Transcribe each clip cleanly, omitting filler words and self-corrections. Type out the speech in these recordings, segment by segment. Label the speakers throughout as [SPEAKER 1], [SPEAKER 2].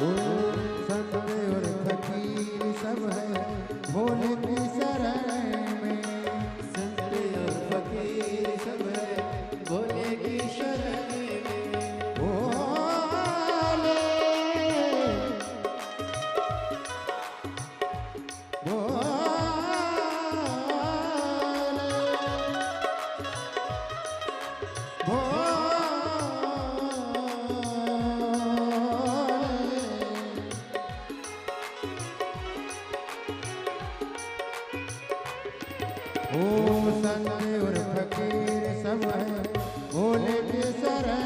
[SPEAKER 1] वो संत और फकीर सब है भोले की शरण में।
[SPEAKER 2] संत और फकीर सब है भोले की शरण में।
[SPEAKER 1] भोले ओ संत और फकीर सब है भोले की शरण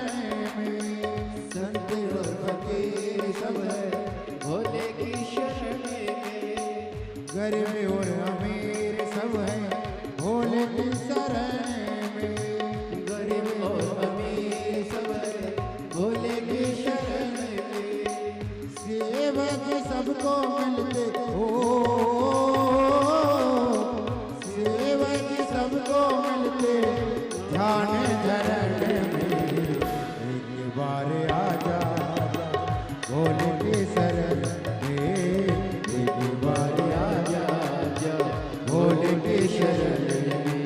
[SPEAKER 1] में।
[SPEAKER 2] संत और फकीर सब है भोले की शरण में।
[SPEAKER 1] गरीब और अमीर सब है भोले की शरण में।
[SPEAKER 2] गरीब और अमीर सब है भोले की शरण में।
[SPEAKER 1] सेवक सबको मिलते हो, सेवक सबको मिलते ध्यान धरण में। एक बार आजा भोले की शरण में। एक बार आजा भोले की शरण में।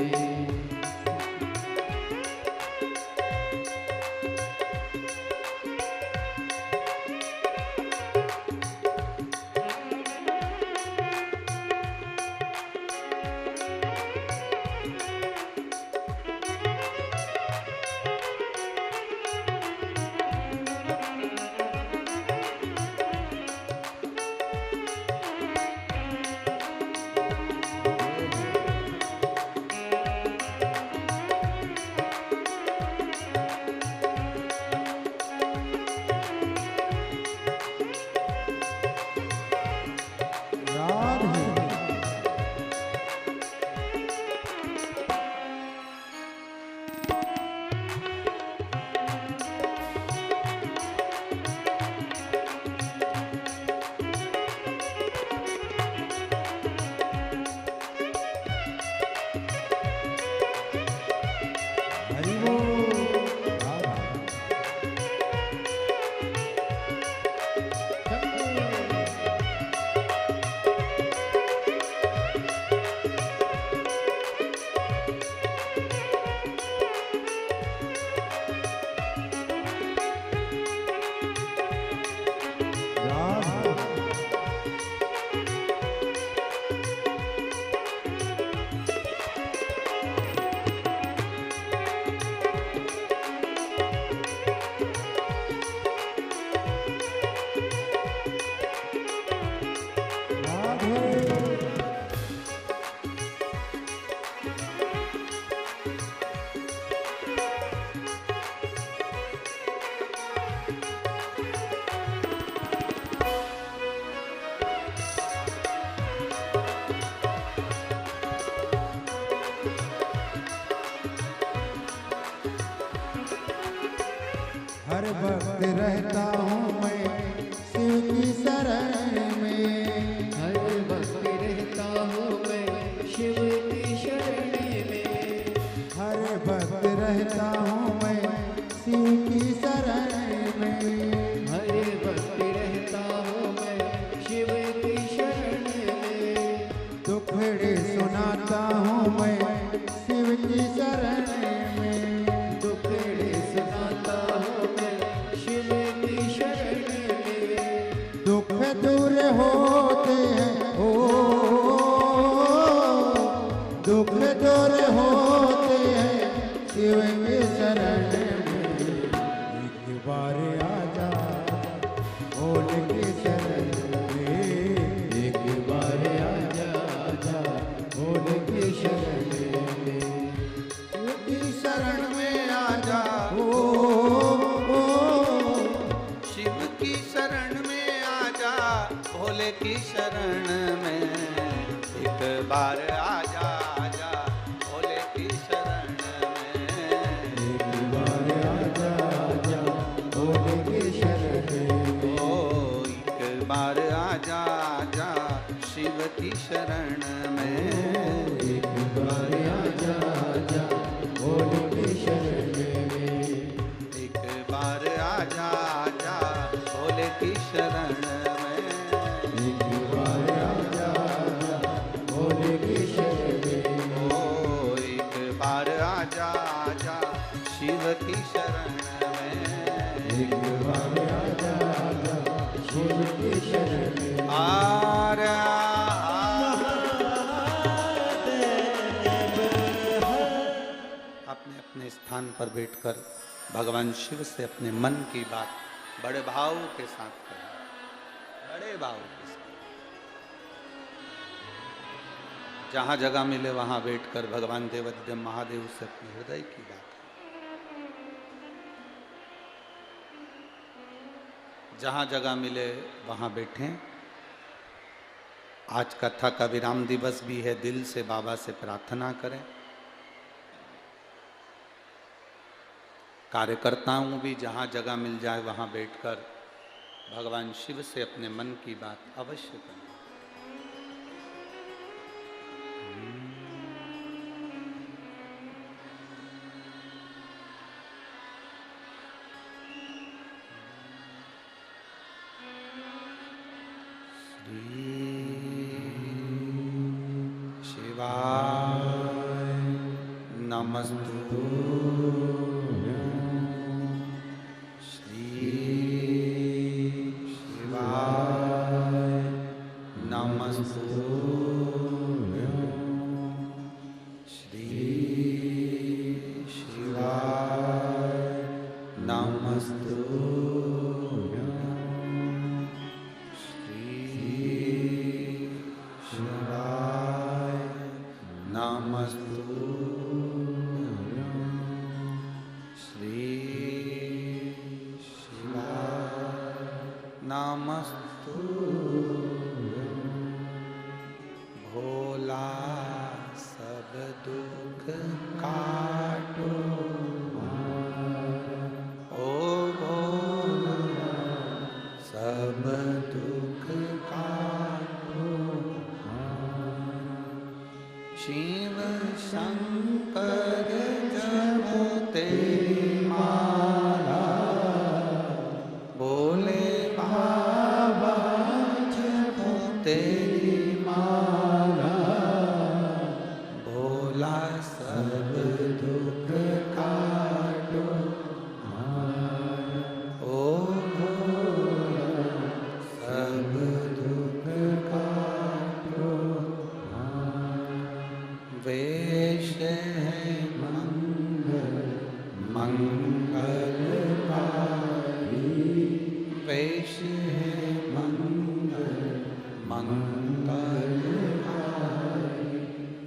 [SPEAKER 1] हर वक्त रहता हूँ मैं शिव की शरण में।
[SPEAKER 2] हर वक्त रहता हूँ मैं शिव की शरण में।
[SPEAKER 1] हर वक्त रहता हूँ मैं शिव की शरण में।
[SPEAKER 2] हर वक्त रहता हूँ मैं शिव की शरण में।
[SPEAKER 1] दुखड़े सुनाता हूँ मैं शिव की शरण में।
[SPEAKER 2] दुखड़े सुनाता हूँ मैं शिव की शरण में।
[SPEAKER 1] दुख दूर होते हैं ओ, दुख दूर होते हैं शिव की शरण में। एक बार आजा भोले की शरण में।
[SPEAKER 2] एक बार आजा भोले की शरण में।
[SPEAKER 1] शिव की शरण में आजा
[SPEAKER 3] शिव की शरण में आजा भोले की शरण में। एक बार आजा आजा भोले की शरण में।
[SPEAKER 1] एक बार आजा भोले की शरण में।
[SPEAKER 3] ओ एक बार आजा आजा शिव की शरण में।
[SPEAKER 1] एक बार आजा भोले की शरण में।
[SPEAKER 3] एक बार आजा आजा भोले की शरण में।
[SPEAKER 2] एक बार आजा भोले की शरण में।
[SPEAKER 3] ओ एक बार आजा आजा शिव की शरण में।
[SPEAKER 2] एक बार आजा शिव की शरण में।
[SPEAKER 3] अपने अपने स्थान पर बैठकर भगवान शिव से अपने मन की बात बड़े भाव के साथ करें, बड़े भाव के साथ। जहां जगह मिले वहां बैठकर भगवान देवाधिदेव महादेव से अपने हृदय की बात करें। जहां जगह मिले वहां बैठें। आज कथा का विराम दिवस भी है, दिल से बाबा से प्रार्थना करें। कार्यकर्ताओं भी जहाँ जगह मिल जाए वहाँ बैठकर भगवान शिव से अपने मन की बात अवश्य करें। शिवाय नमस्तु श्री शिवाय नमस्तु श्री शिवाय नमस्तु नमस्तु भोला सब दुख काटो। ओ भोला सब दुख काटो। शिव शंकर जपो तेरी माला। भोले बाबा जपो तेरी माला। भोला सब दुख काटो। ओ भोला सब दुख काटो। वेश है मंगल मंगलकारी। वेश है मंगल मंगलकारी।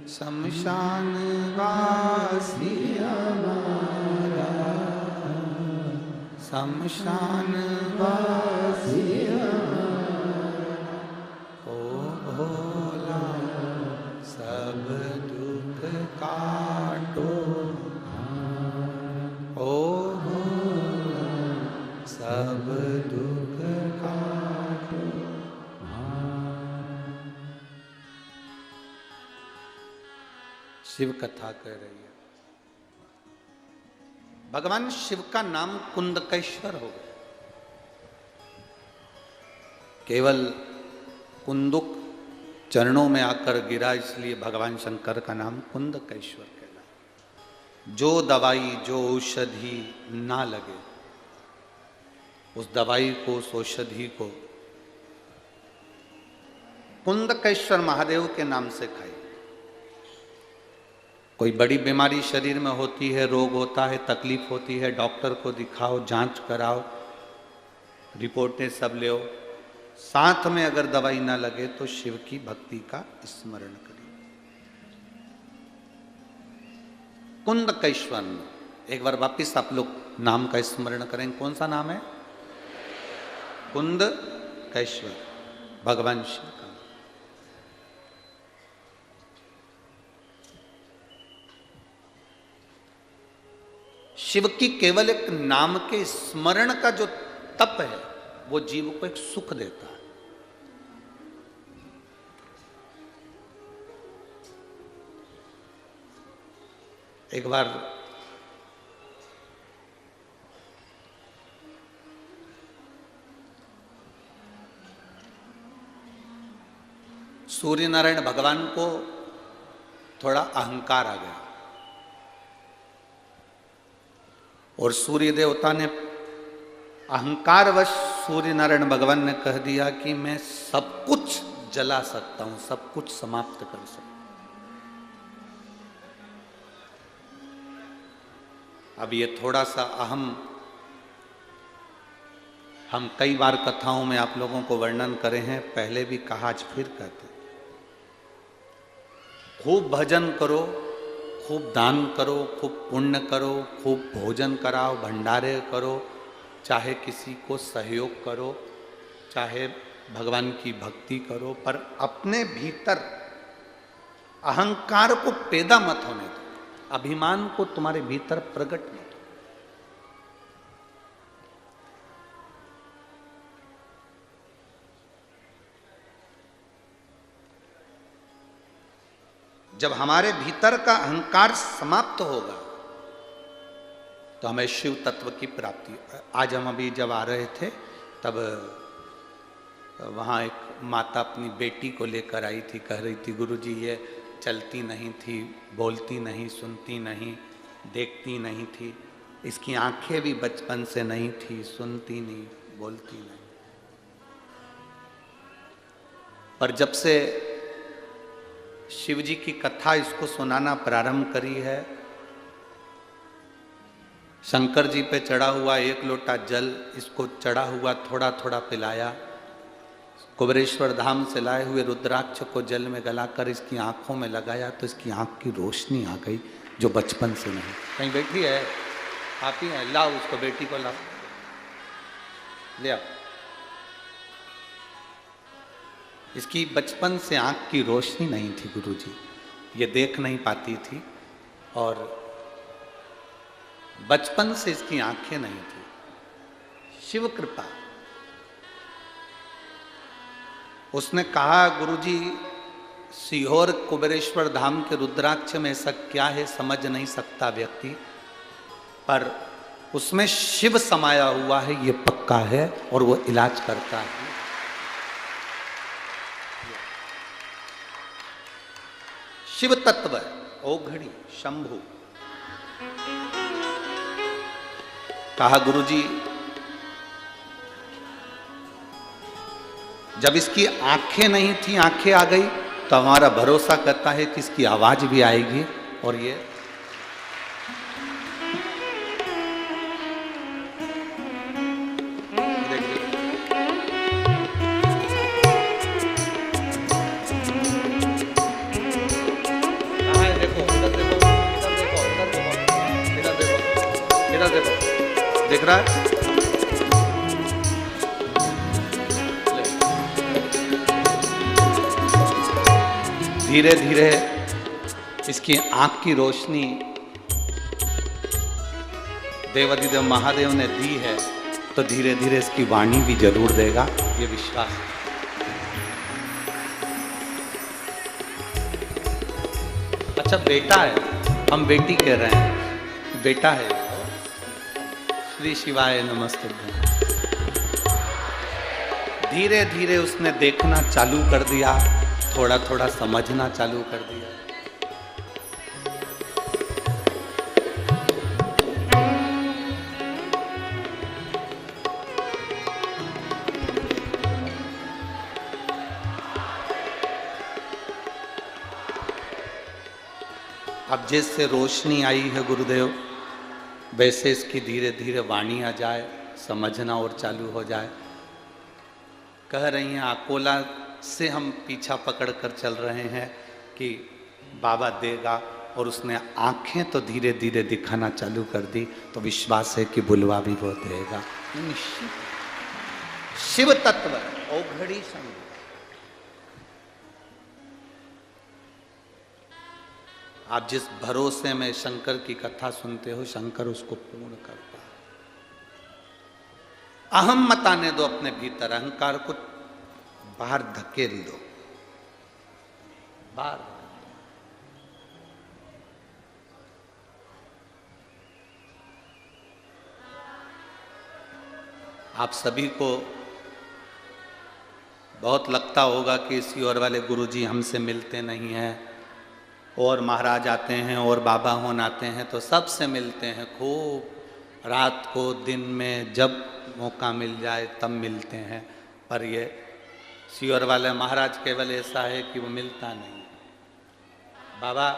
[SPEAKER 3] शमशान वासी हमारा। शमशान वासी हमारा। ओ भोला सब दुख काटो। ओ भोला सब दुख काटो। शिव कथा कह रही है। भगवान शिव का नाम कुंदकेश्वर हो गया। केवल कुंदुक चरणों में आकर गिरा, इसलिए भगवान शंकर का नाम कुंदकेश्वर कहलाया। जो दवाई जो औषधि ना लगे, उस दवाई को उस औषधि को कुंदकेश्वर महादेव के नाम से खाई। कोई बड़ी बीमारी शरीर में होती है, रोग होता है, तकलीफ होती है, डॉक्टर को दिखाओ, जांच कराओ, रिपोर्टें सब ले। साथ में अगर दवाई ना लगे तो शिव की भक्ति का स्मरण करिए। कुंदकेश्वर, एक बार वापिस आप लोग नाम का स्मरण करें। कौन सा नाम है? कुंदकेश्वर, भगवान शिव का। शिव की केवल एक नाम के स्मरण का जो तप है, वो जीव को एक सुख देता है। एक बार सूर्य नारायण भगवान को थोड़ा अहंकार आ गया और सूर्य देवता ने अहंकारवश सूर्य नारायण भगवान ने कह दिया कि मैं सब कुछ जला सकता हूं, सब कुछ समाप्त कर सकता हूं। अब ये थोड़ा सा अहम हम कई बार कथाओं में आप लोगों को वर्णन करे हैं, पहले भी कहा, आज फिर कहते हैं। खूब भजन करो, खूब दान करो, खूब पुण्य करो, खूब भोजन कराओ, भंडारे करो, चाहे किसी को सहयोग करो, चाहे भगवान की भक्ति करो, पर अपने भीतर अहंकार को पैदा मत होने दो, अभिमान को तुम्हारे भीतर प्रकट मत हो। जब हमारे भीतर का अहंकार समाप्त होगा तो हमें शिव तत्व की प्राप्ति। आज हम अभी जब आ रहे थे तब वहाँ एक माता अपनी बेटी को लेकर आई थी, कह रही थी गुरुजी ये चलती नहीं थी, बोलती नहीं, सुनती नहीं, देखती नहीं थी, इसकी आंखें भी बचपन से नहीं थी, सुनती नहीं, बोलती नहीं, पर जब से शिव जी की कथा इसको सुनाना प्रारंभ करी है, शंकर जी पे चढ़ा हुआ एक लोटा जल इसको चढ़ा हुआ थोड़ा थोड़ा पिलाया, कुबेरेश्वर धाम से लाए हुए रुद्राक्ष को जल में गलाकर इसकी आंखों में लगाया तो इसकी आंख की रोशनी आ गई जो बचपन से नहीं। कहीं बैठी है आप ही हैं, लाओ उसको, बेटी को लाओ, ले आओ। इसकी बचपन से आंख की रोशनी नहीं थी गुरुजी, ये देख नहीं पाती थी और बचपन से इसकी आंखें नहीं थी। शिव कृपा। उसने कहा गुरुजी सीहोर कुबेरेश्वर धाम के रुद्राक्ष में ऐसा क्या है समझ नहीं सकता व्यक्ति, पर उसमें शिव समाया हुआ है ये पक्का है और वो इलाज करता है। शिव तत्व ओघड़ी शंभु। कहा गुरुजी जब इसकी आंखें नहीं थी, आंखें आ गई तो हमारा भरोसा करता है कि इसकी आवाज भी आएगी और ये देख रहा है। धीरे धीरे इसकी आंख की रोशनी देवाधिदेव महादेव ने दी है तो धीरे धीरे इसकी वाणी भी जरूर देगा, ये विश्वास है। अच्छा बेटा है, हम बेटी कह रहे हैं, बेटा है। श्री शिवाय नमस्ते। धीरे धीरे उसने देखना चालू कर दिया, थोड़ा थोड़ा समझना चालू कर दिया। अब जैसे रोशनी आई है गुरुदेव, वैसे इसकी धीरे धीरे वाणी आ जाए, समझना और चालू हो जाए। कह रही हैं अकोला से हम पीछा पकड़ कर चल रहे हैं कि बाबा देगा, और उसने आंखें तो धीरे धीरे दिखाना चालू कर दी तो विश्वास है कि बुलवा भी वो देगा। शिव तत्व ओघड़ी संग। आप जिस भरोसे में शंकर की कथा सुनते हो, शंकर उसको पूर्ण करता है। अहम मत आने दो अपने भीतर, अहंकार को बाहर धकेल दो, बाहर। आप सभी को बहुत लगता होगा कि इसी और वाले गुरुजी हमसे मिलते नहीं हैं, और महाराज आते हैं और बाबा होन आते हैं तो सबसे मिलते हैं खूब, रात को दिन में जब मौका मिल जाए तब मिलते हैं। पर ये सीवर वाले महाराज केवल ऐसा है कि वो मिलता नहीं। बाबा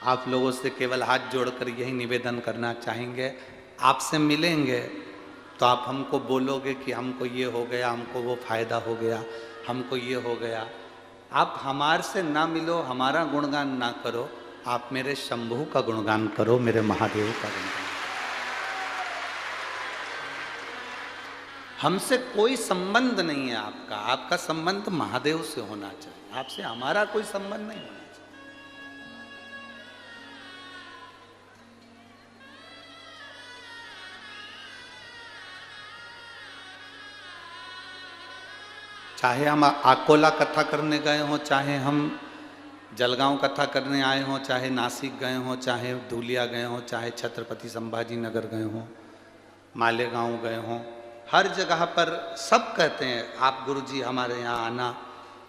[SPEAKER 3] आप लोगों से केवल हाथ जोड़कर यही निवेदन करना चाहेंगे, आपसे मिलेंगे तो आप हमको बोलोगे कि हमको ये हो गया, हमको वो फायदा हो गया, हमको ये हो गया। आप हमारे से ना मिलो, हमारा गुणगान ना करो, आप मेरे शंभू का गुणगान करो, मेरे महादेव का गुणगान। हमसे कोई संबंध नहीं है आपका, आपका संबंध महादेव से होना चाहिए, आपसे हमारा कोई संबंध नहीं होना चाहिए। चाहे हम आकोला कथा करने गए हों, चाहे हम जलगांव कथा करने आए हों, चाहे नासिक गए हों, चाहे धूलिया गए हों, चाहे छत्रपति संभाजी नगर गए हों, मालेगांव गए हों, हर जगह पर सब कहते हैं आप गुरुजी हमारे यहाँ आना,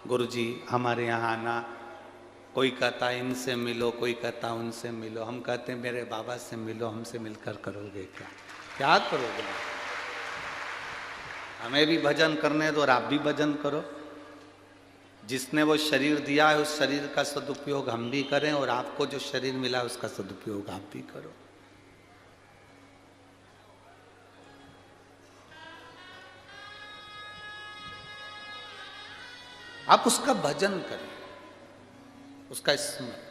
[SPEAKER 3] गुरुजी हमारे यहाँ आना। कोई कहता है इनसे मिलो, कोई कहता है उनसे मिलो। हम कहते हैं मेरे बाबा से मिलो, हमसे मिलकर करोगे क्या, क्या करोगे? हमें भी भजन करने दो और आप भी भजन करो। जिसने वो शरीर दिया है उस शरीर का सदुपयोग हम भी करें, और आपको जो शरीर मिला है उसका सदुपयोग आप भी करो। आप उसका भजन करें, उसका स्मरण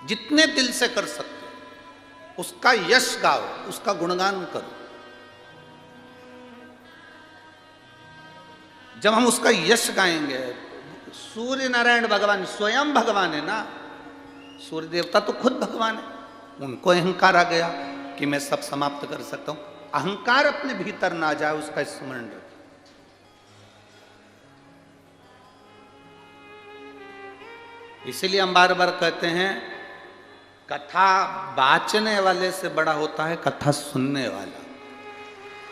[SPEAKER 3] जितने दिल से कर सकते हो, उसका यश गाओ, उसका गुणगान करो। जब हम उसका यश गाएंगे, सूर्य नारायण भगवान स्वयं भगवान है ना, सूर्य देवता तो खुद भगवान है, उनको अहंकार आ गया कि मैं सब समाप्त कर सकता हूं। अहंकार अपने भीतर ना जाए, उसका स्मरण रखें। इसीलिए हम बार बार कहते हैं कथा वाचने वाले से बड़ा होता है कथा सुनने वाला।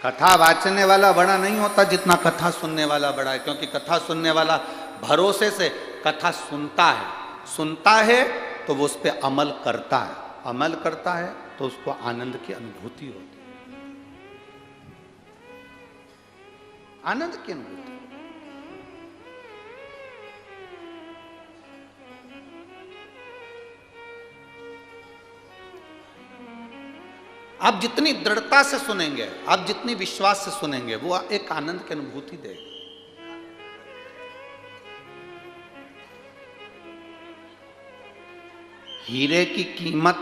[SPEAKER 3] कथा वाचने वाला बड़ा नहीं होता जितना कथा सुनने वाला बड़ा है, क्योंकि कथा सुनने वाला भरोसे से कथा सुनता है तो वो उस पर अमल करता है, अमल करता है तो उसको आनंद की अनुभूति होती है, आनंद की अनुभूति। आप जितनी दृढ़ता से सुनेंगे, आप जितनी विश्वास से सुनेंगे, वो एक आनंद की अनुभूति देगा। हीरे की कीमत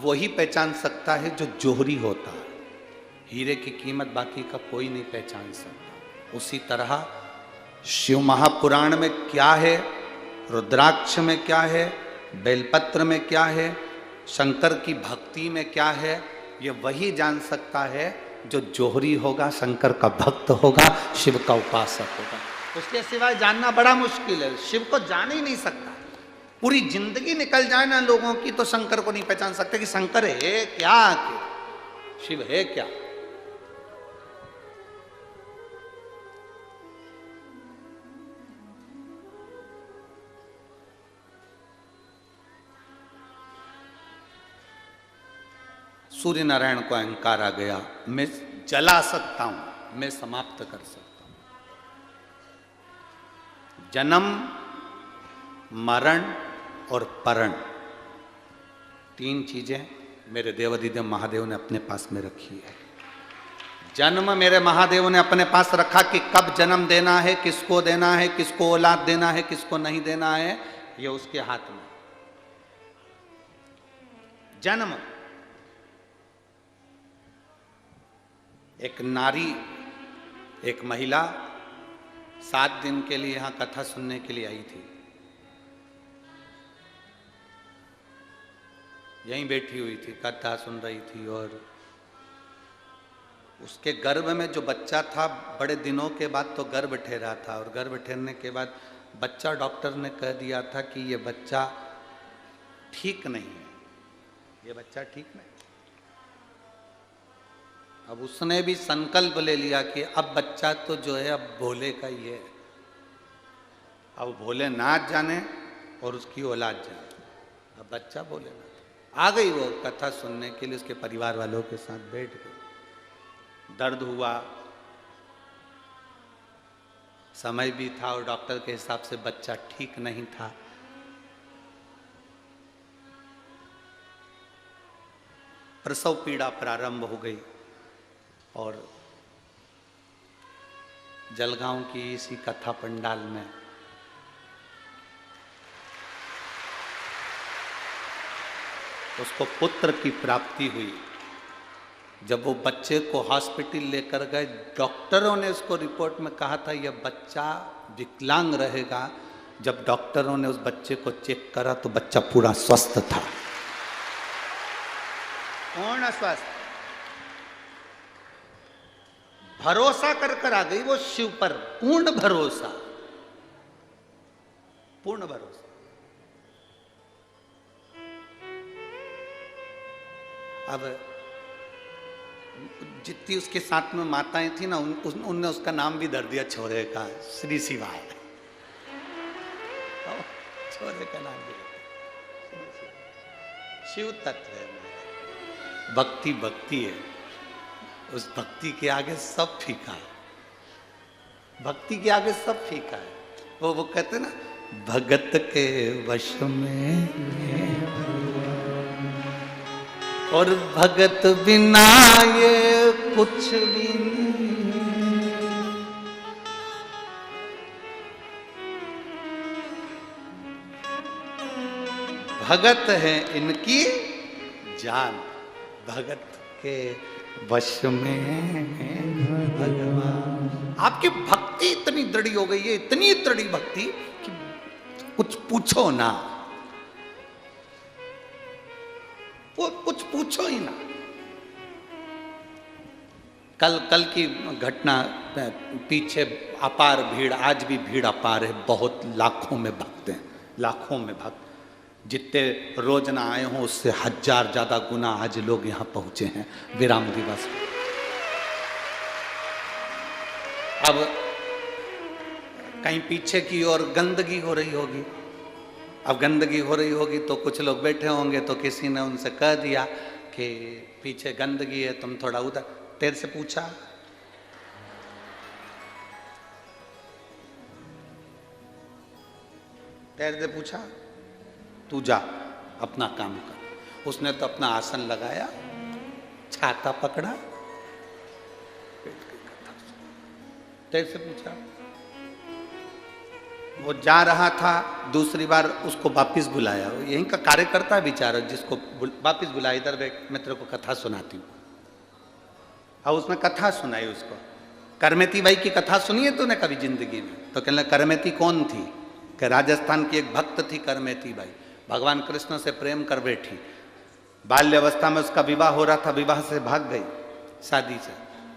[SPEAKER 3] वही पहचान सकता है जो जोहरी होता है, हीरे की कीमत बाकी का कोई नहीं पहचान सकता। उसी तरह शिव महापुराण में क्या है, रुद्राक्ष में क्या है, बेलपत्र में क्या है, शंकर की भक्ति में क्या है, ये वही जान सकता है जो जोहरी होगा, शंकर का भक्त होगा, शिव का उपासक होगा। उसके सिवाय जानना बड़ा मुश्किल है, शिव को जान ही नहीं सकता। पूरी जिंदगी निकल जाए ना लोगों की तो शंकर को नहीं पहचान सकते कि शंकर है क्या, आखिर शिव है क्या। सूर्य नारायण को अहंकार आ गया, मैं जला सकता हूं, मैं समाप्त कर सकता हूं। जन्म, मरण और परण, तीन चीजें मेरे देवाधिदेव महादेव ने अपने पास में रखी है। जन्म मेरे महादेव ने अपने पास रखा कि कब जन्म देना है, किसको देना है, किसको औलाद देना है, किसको नहीं देना है, ये उसके हाथ में। जन्म, एक नारी, एक महिला 7 दिन के लिए यहां कथा सुनने के लिए आई थी, यहीं बैठी हुई थी, कथा सुन रही थी, और उसके गर्भ में जो बच्चा था, बड़े दिनों के बाद तो गर्भ ठहरा था, और गर्भ ठहरने के बाद बच्चा, डॉक्टर ने कह दिया था कि ये बच्चा ठीक नहीं है, ये बच्चा ठीक नहीं। अब उसने भी संकल्प ले लिया कि अब बच्चा तो जो है अब भोले का ही है, अब भोलेनाथ जाने और उसकी औलाद जाने, अब बच्चा भोलेनाथ। आ गई वो कथा सुनने के लिए, उसके परिवार वालों के साथ बैठ गई। दर्द हुआ, समय भी था और डॉक्टर के हिसाब से बच्चा ठीक नहीं था। प्रसव पीड़ा प्रारंभ हो गई और जलगांव की इसी कथा पंडाल में उसको पुत्र की प्राप्ति हुई। जब वो बच्चे को हॉस्पिटल लेकर गए, डॉक्टरों ने उसको रिपोर्ट में कहा था यह बच्चा विकलांग रहेगा। जब डॉक्टरों ने उस बच्चे को चेक करा तो बच्चा पूरा स्वस्थ था, पूर्ण स्वस्थ। भरोसा कर कर आ गई वो शिव पर, पूर्ण भरोसा, पूर्ण भरोसा। अब जितनी उसके साथ में माताएं थी ना, उनने उसका नाम भी धर दिया छोरे का, श्री शिवाय। छोरे का नाम भी शिव तत्व है। भक्ति भक्ति है, उस भक्ति के आगे सब फीका है, भक्ति के आगे सब फीका है। वो कहते ना, भगत के वश में और भगत बिना ये कुछ भी नहीं। भगत है इनकी जान, भगत के वश में भगवान। आपकी भक्ति इतनी दृढ़ हो गई है, इतनी दृढ़ भक्ति कि कुछ पूछो ना, वो कुछ पूछो ही ना। कल की घटना, पीछे अपार भीड़, आज भी भीड़ अपार है, बहुत लाखों में भक्त हैं, लाखों में भक्त। जितने रोज ना आए हों उससे 1000 ज्यादा गुना आज लोग यहाँ पहुंचे हैं विराम दिवस में। अब कहीं पीछे की ओर गंदगी हो रही होगी, अब गंदगी हो रही होगी तो कुछ लोग बैठे होंगे, तो किसी ने उनसे कह दिया कि पीछे गंदगी है, तुम थोड़ा उधर। तेरे से पूछा, तेरे से पूछा, तू जा अपना काम कर। उसने तो अपना आसन लगाया, छाता पकड़ा, तेरे से पूछा। वो जा रहा था, दूसरी बार उसको वापिस बुलाया। यहीं का कार्यकर्ता बेचारा, जिसको वापिस बुलाया, इधर बैठ, मैं तेरे को कथा सुनाती हूँ। और उसने कथा सुनाई उसको। करमेती बाई की कथा सुनी है तूने कभी जिंदगी में? तो कहने लगा, करमेती कौन थी? कि राजस्थान की एक भक्त थी करमेती बाई, भगवान कृष्ण से प्रेम कर बैठी। बाल्यावस्था में उसका विवाह हो रहा था, विवाह से भाग गई शादी से,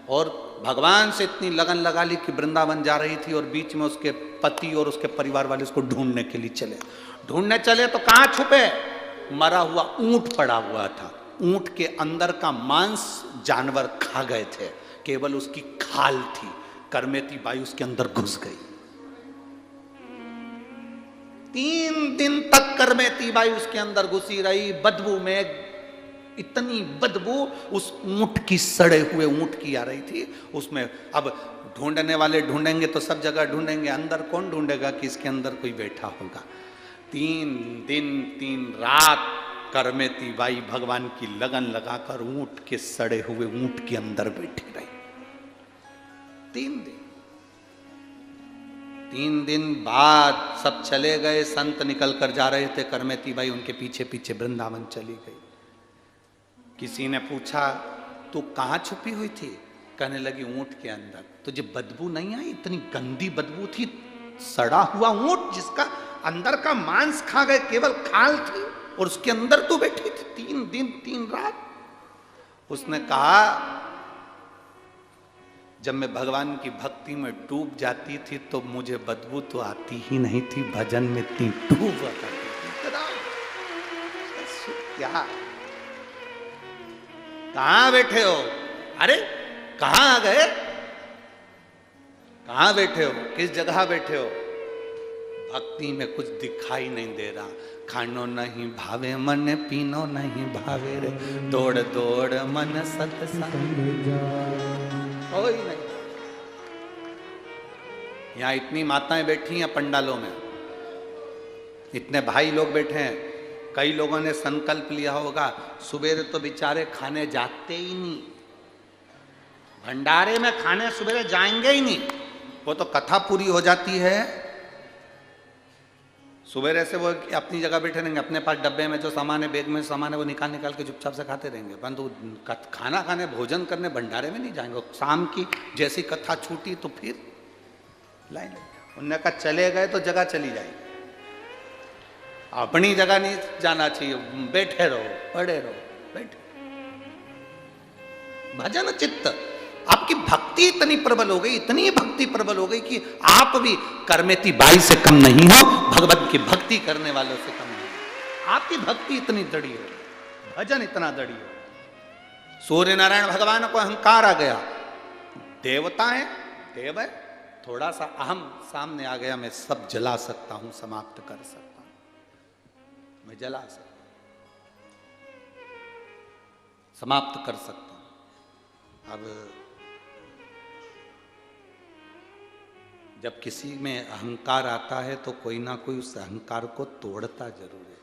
[SPEAKER 3] और भगवान से इतनी लगन लगा ली कि वृंदावन जा रही थी, और बीच में उसके पति और उसके परिवार वाले उसको ढूंढने के लिए चले। ढूंढने चले तो कहाँ छुपे? मरा हुआ ऊंट पड़ा हुआ था, ऊंट के अंदर का मांस जानवर खा गए थे, केवल उसकी खाल थी। करमेती बाई उसके अंदर घुस गई। 3 दिन तक करमेती बाई उसके अंदर घुसी रही, बदबू में, इतनी बदबू उस ऊंट की, सड़े हुए ऊंट की आ रही थी उसमें। अब ढूंढने वाले ढूंढेंगे तो सब जगह ढूंढेंगे, अंदर कौन ढूंढेगा कि इसके अंदर कोई बैठा होगा। 3 दिन 3 रात करमेती बाई भगवान की लगन लगाकर ऊंट के, सड़े हुए ऊंट के अंदर बैठी रही। 3 दिन बाद सब चले गए, संत निकल कर जा रहे थे, करमेती बाई उनके पीछे पीछे वृंदावन चली गई। किसी ने पूछा, तू कहाँ छुपी हुई थी? कहने लगी, ऊंट के अंदर। तुझे बदबू नहीं आई? इतनी गंदी बदबू थी, सड़ा हुआ ऊंट जिसका अंदर का मांस खा गए, केवल खाल थी, और उसके अंदर तू बैठी थी 3 दिन 3 रात। उसने कहा, जब मैं भगवान की भक्ति में डूब जाती थी तो मुझे बदबू तो आती ही नहीं थी, भजन में इतनी डूब जाती थी। क्या कहाँ बैठे हो? अरे कहां आ गए? कहां बैठे हो? किस जगह बैठे हो? भक्ति में कुछ दिखाई नहीं दे रहा। खानो नहीं भावे मन, पीनो नहीं भावे रे, दौड़ दौड़ मन सत्संग कोई नहीं। यहां इतनी माताएं बैठी हैं पंडालों में, इतने भाई लोग बैठे हैं। कई लोगों ने संकल्प लिया होगा, सुबेरे तो बेचारे खाने जाते ही नहीं, भंडारे में खाने सुबेरे जाएंगे ही नहीं। वो तो कथा पूरी हो जाती है, सुबेरे से वो अपनी जगह बैठे रहेंगे, अपने पास डब्बे में जो सामान है, बैग में सामान है, वो निकाल निकाल के चुपचाप से खाते रहेंगे, परंतु खाना खाने, भोजन करने भंडारे में नहीं जाएंगे। शाम की जैसी कथा छूटी तो फिर लाइन लगी। उनने कहा चले गए तो जगह चली जाएगी, अपनी जगह नहीं जाना चाहिए, बैठे रहो, पड़े रहो, बैठे। भजन चित्त, आपकी भक्ति इतनी प्रबल हो गई, इतनी भक्ति प्रबल हो गई कि आप भी करमेती बाई से कम नहीं हो, भगवत की भक्ति करने वालों से कम नहीं। आपकी भक्ति इतनी दड़ी हो, भजन इतना दड़ी हो। सूर्य नारायण भगवान को अहंकार आ गया, देवता है, देव है, थोड़ा सा अहम सामने आ गया, मैं सब जला सकता हूं, समाप्त कर सकता हूं, मैं जला सकता हूं, समाप्त कर सकता हूं। अब जब किसी में अहंकार आता है तो कोई ना कोई उस अहंकार को तोड़ता जरूर है,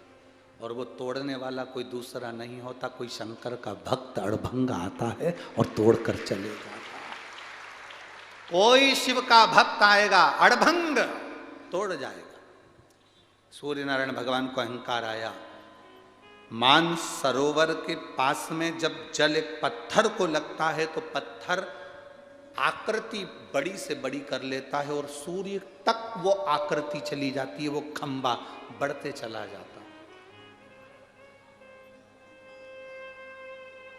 [SPEAKER 3] और वो तोड़ने वाला कोई दूसरा नहीं होता, कोई शंकर का भक्त अड़भंग आता है और तोड़कर चले जाता है। कोई शिव का भक्त आएगा, अड़भंग तोड़ जाएगा। सूर्य नारायण भगवान को अहंकार आया। मानस सरोवर के पास में जब जल एक पत्थर को लगता है तो पत्थर आकृति बड़ी से बड़ी कर लेता है और सूर्य तक वो आकृति चली जाती है, वो खंबा बढ़ते चला जाता है।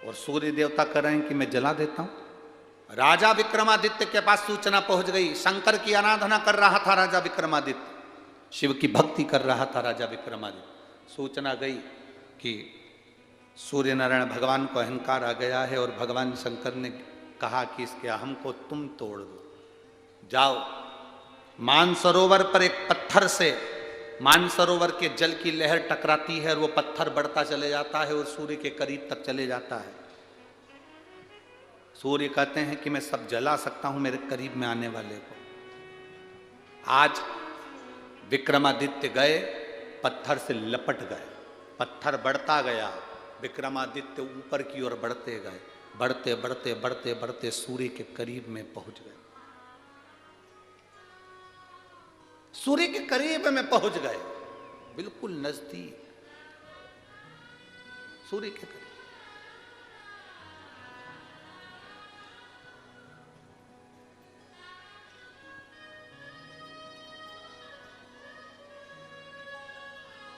[SPEAKER 3] और सूर्य देवता कह रहे हैं कि मैं जला देता हूं। राजा विक्रमादित्य के पास सूचना पहुंच गई, शंकर की आराधना कर रहा था राजा विक्रमादित्य, शिव की भक्ति कर रहा था राजा विक्रमादित्य। सूचना गई कि सूर्य नारायण भगवान को अहंकार आ गया है और भगवान शंकर ने कहा कि इसके अहम को तुम तोड़ दो, जाओ। मानसरोवर पर एक पत्थर से मानसरोवर के जल की लहर टकराती है और वो पत्थर बढ़ता चले जाता है और सूर्य के करीब तक चले जाता है। सूर्य कहते हैं कि मैं सब जला सकता हूं मेरे करीब में आने वाले को। आज विक्रमादित्य गए, पत्थर से लपट गए, पत्थर बढ़ता गया, विक्रमादित्य ऊपर की ओर बढ़ते गए, बढ़ते बढ़ते बढ़ते बढ़ते सूर्य के करीब में पहुंच गए, सूर्य के करीब में पहुंच गए, बिल्कुल नजदीक सूर्य के करीब।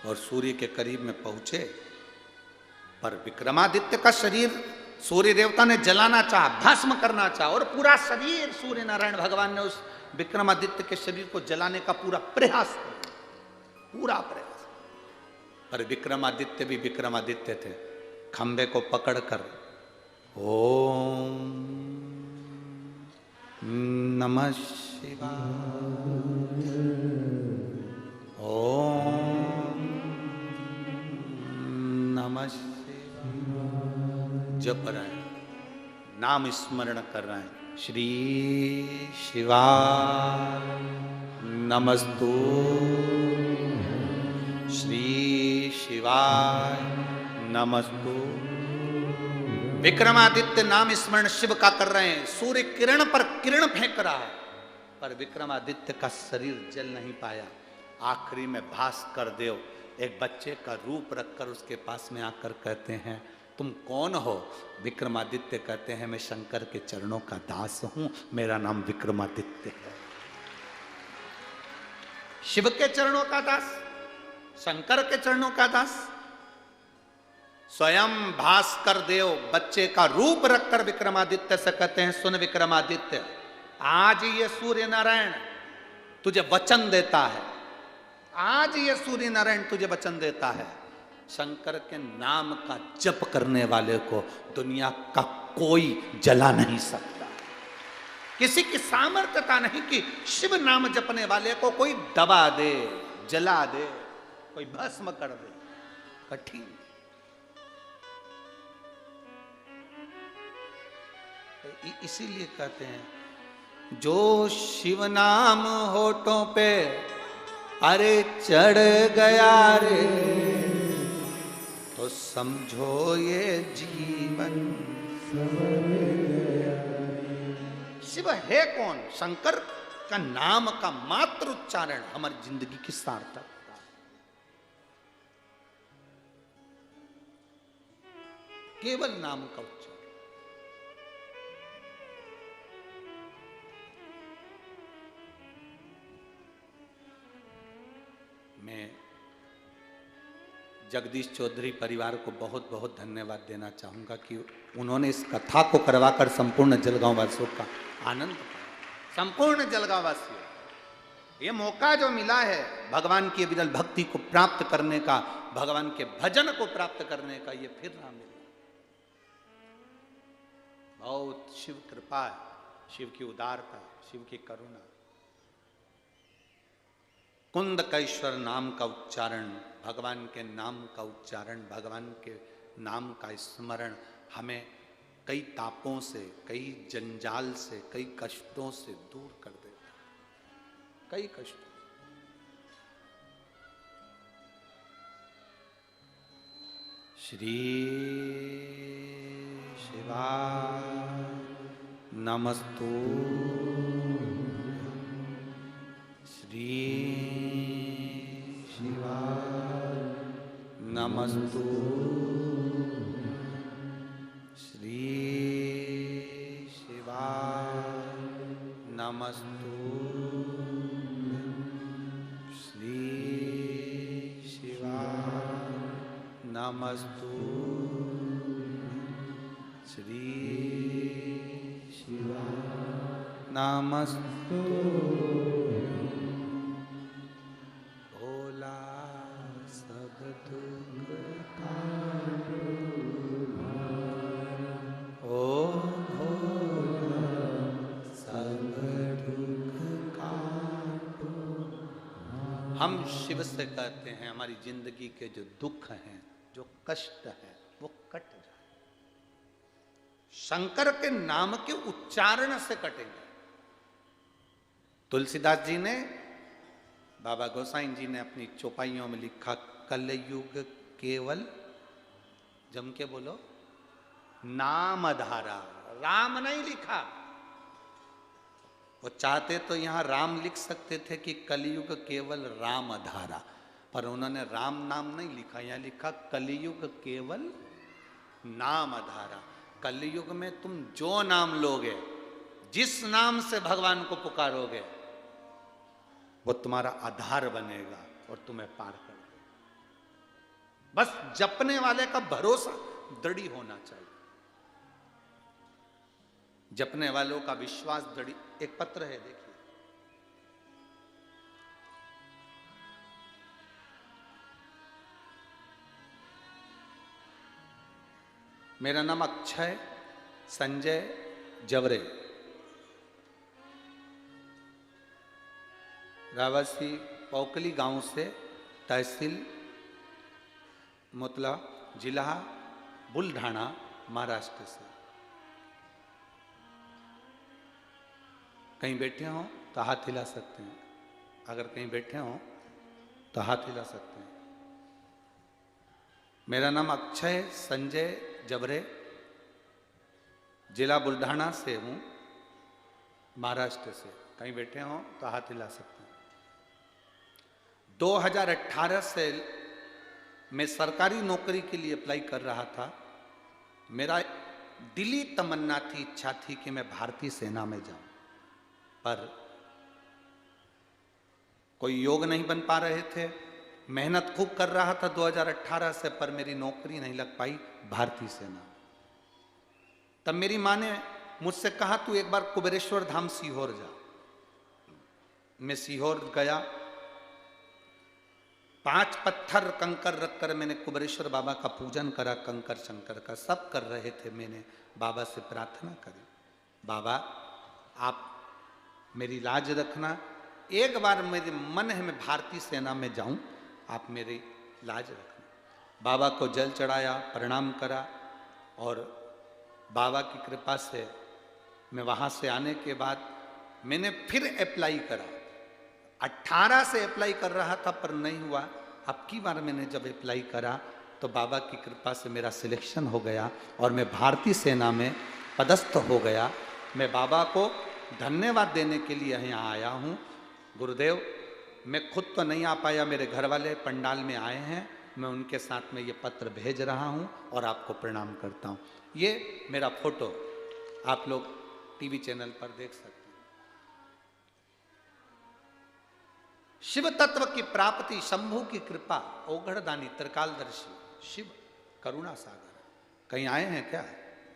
[SPEAKER 3] और सूर्य के करीब में पहुंचे, पर विक्रमादित्य का शरीर सूर्य देवता ने जलाना चाहा, भस्म करना चाहा, और पूरा शरीर सूर्य नारायण भगवान ने उस विक्रमादित्य के शरीर को जलाने का पूरा प्रयास, पूरा प्रयास। पर विक्रमादित्य भी विक्रमादित्य थे, खंबे को पकड़कर ओम नमः शिवाय, ओम नमः शिवाय जप रहे हैं, नाम स्मरण कर रहे हैं। श्री शिवाय नमस्तु, श्री शिवाय नमस्तु। विक्रमादित्य नाम स्मरण शिव का कर रहे हैं, सूर्य किरण पर किरण फेंक रहा है, पर विक्रमादित्य का शरीर जल नहीं पाया। आखिरी में भास्कर देव एक बच्चे का रूप रखकर उसके पास में आकर कहते हैं, तुम कौन हो? विक्रमादित्य कहते हैं, मैं शंकर के चरणों का दास हूं, मेरा नाम विक्रमादित्य है। शिव के चरणों का दास, शंकर के चरणों का दास। स्वयं भास्कर देव बच्चे का रूप रखकर विक्रमादित्य से कहते हैं, सुन विक्रमादित्य, आज ये सूर्य नारायण तुझे वचन देता है, आज ये सूर्य नारायण तुझे वचन देता है, शंकर के नाम का जप करने वाले को दुनिया का कोई जला नहीं सकता। किसी की सामर्थ्यता नहीं कि शिव नाम जपने वाले को कोई दबा दे, जला दे, कोई भस्म कर दे। कठिन। इसीलिए कहते हैं जो शिव नाम होठों पे अरे चढ़ गया रे, तो समझो ये जीवन शिव है कौन? शंकर का नाम का मात्र उच्चारण हमारी जिंदगी की सार्थकता। केवल नाम का उच्चारण। मैं जगदीश चौधरी परिवार को बहुत बहुत धन्यवाद देना चाहूंगा कि उन्होंने इस कथा को करवाकर संपूर्ण जलगांव वासियों का आनंद पाया। संपूर्ण जलगांव वासियों, ये मौका जो मिला है भगवान की विरल भक्ति को प्राप्त करने का, भगवान के भजन को प्राप्त करने का, ये फिर ना मिला। बहुत शिव कृपा है, शिव की उदारता, शिव की करुणा। कुंदकेश्वर नाम का उच्चारण, भगवान के नाम का उच्चारण, भगवान के नाम का स्मरण हमें कई तापों से, कई जंजाल से, कई कष्टों से दूर कर देता है। कई कष्टों। श्री शिवाय नमस्तु। श्री नमस्तु। श्री शिवाय नमस्तु। श्री शिवाय नमस्तु। श्री शिवाय नमस्तु। भोला सब दुख ओ भोला सब दुख काटो। हम शिव से कहते हैं हमारी जिंदगी के जो दुख हैं, जो कष्ट हैं, वो कट जाए। शंकर के नाम के उच्चारण से कटेंगे। तुलसीदास जी ने, बाबा गोसाई जी ने अपनी चौपाइयों में लिखा, कलयुग केवल, जम के बोलो, नाम धारा। राम नहीं लिखा। वो चाहते तो यहां राम लिख सकते थे कि कलयुग केवल राम धारा, पर उन्होंने राम नाम नहीं लिखा, यहां लिखा कलयुग केवल नाम धारा। कलयुग में तुम जो नाम लोगे, जिस नाम से भगवान को पुकारोगे, वो तुम्हारा आधार बनेगा और तुम्हें पार कर देगा। बस जपने वाले का भरोसा दृढ़ होना चाहिए। जपने वालों का विश्वास दृढ़। एक पत्र है, देखिए। मेरा नाम अक्षय संजय जवरे, रावासी पौकली गांव से, तहसील मोतला, जिला बुलढाना, महाराष्ट्र से। कहीं बैठे हो तो हाथ हिला सकते हैं। अगर कहीं बैठे हो तो हाथ हिला सकते हैं। मेरा नाम अक्षय संजय जबरे, जिला बुल्ढाना से हूँ, महाराष्ट्र से। कहीं बैठे हो तो हाथ हिला सकते हैं। 2018 से मैं सरकारी नौकरी के लिए अप्लाई कर रहा था। मेरा दिली तमन्ना थी, इच्छा थी कि मैं भारतीय सेना में जाऊं, पर कोई योग नहीं बन पा रहे थे। मेहनत खूब कर रहा था 2018 से, पर मेरी नौकरी नहीं लग पाई भारतीय सेना। तब मेरी माँ ने मुझसे कहा, तू एक बार कुबेरेश्वर धाम सीहोर जा। मैं सीहोर गया। 5 पत्थर कंकर रखकर मैंने कुबेरेश्वर बाबा का पूजन करा, कंकर शंकर का। सब कर रहे थे, मैंने बाबा से प्रार्थना करी, बाबा आप मेरी लाज रखना। एक बार मेरे मन है मैं भारतीय सेना में जाऊं, आप मेरी लाज रखना। बाबा को जल चढ़ाया, प्रणाम करा, और बाबा की कृपा से मैं वहाँ से आने के बाद मैंने फिर अप्लाई करा। 18 से अप्लाई कर रहा था पर नहीं हुआ। अब की बार मैंने जब अप्लाई करा तो बाबा की कृपा से मेरा सिलेक्शन हो गया और मैं भारतीय सेना में पदस्थ हो गया। मैं बाबा को धन्यवाद देने के लिए यहाँ आया हूँ। गुरुदेव, मैं खुद तो नहीं आ पाया, मेरे घर वाले पंडाल में आए हैं, मैं उनके साथ में ये पत्र भेज रहा हूँ और आपको प्रणाम करता हूँ। ये मेरा फोटो आप लोग टीवी चैनल पर देख सकते हैं। शिव तत्व की प्राप्ति, शंभु की कृपा, ओघड़दानी, त्रिकालदर्शी शिव करुणा सागर। कहीं आए हैं क्या?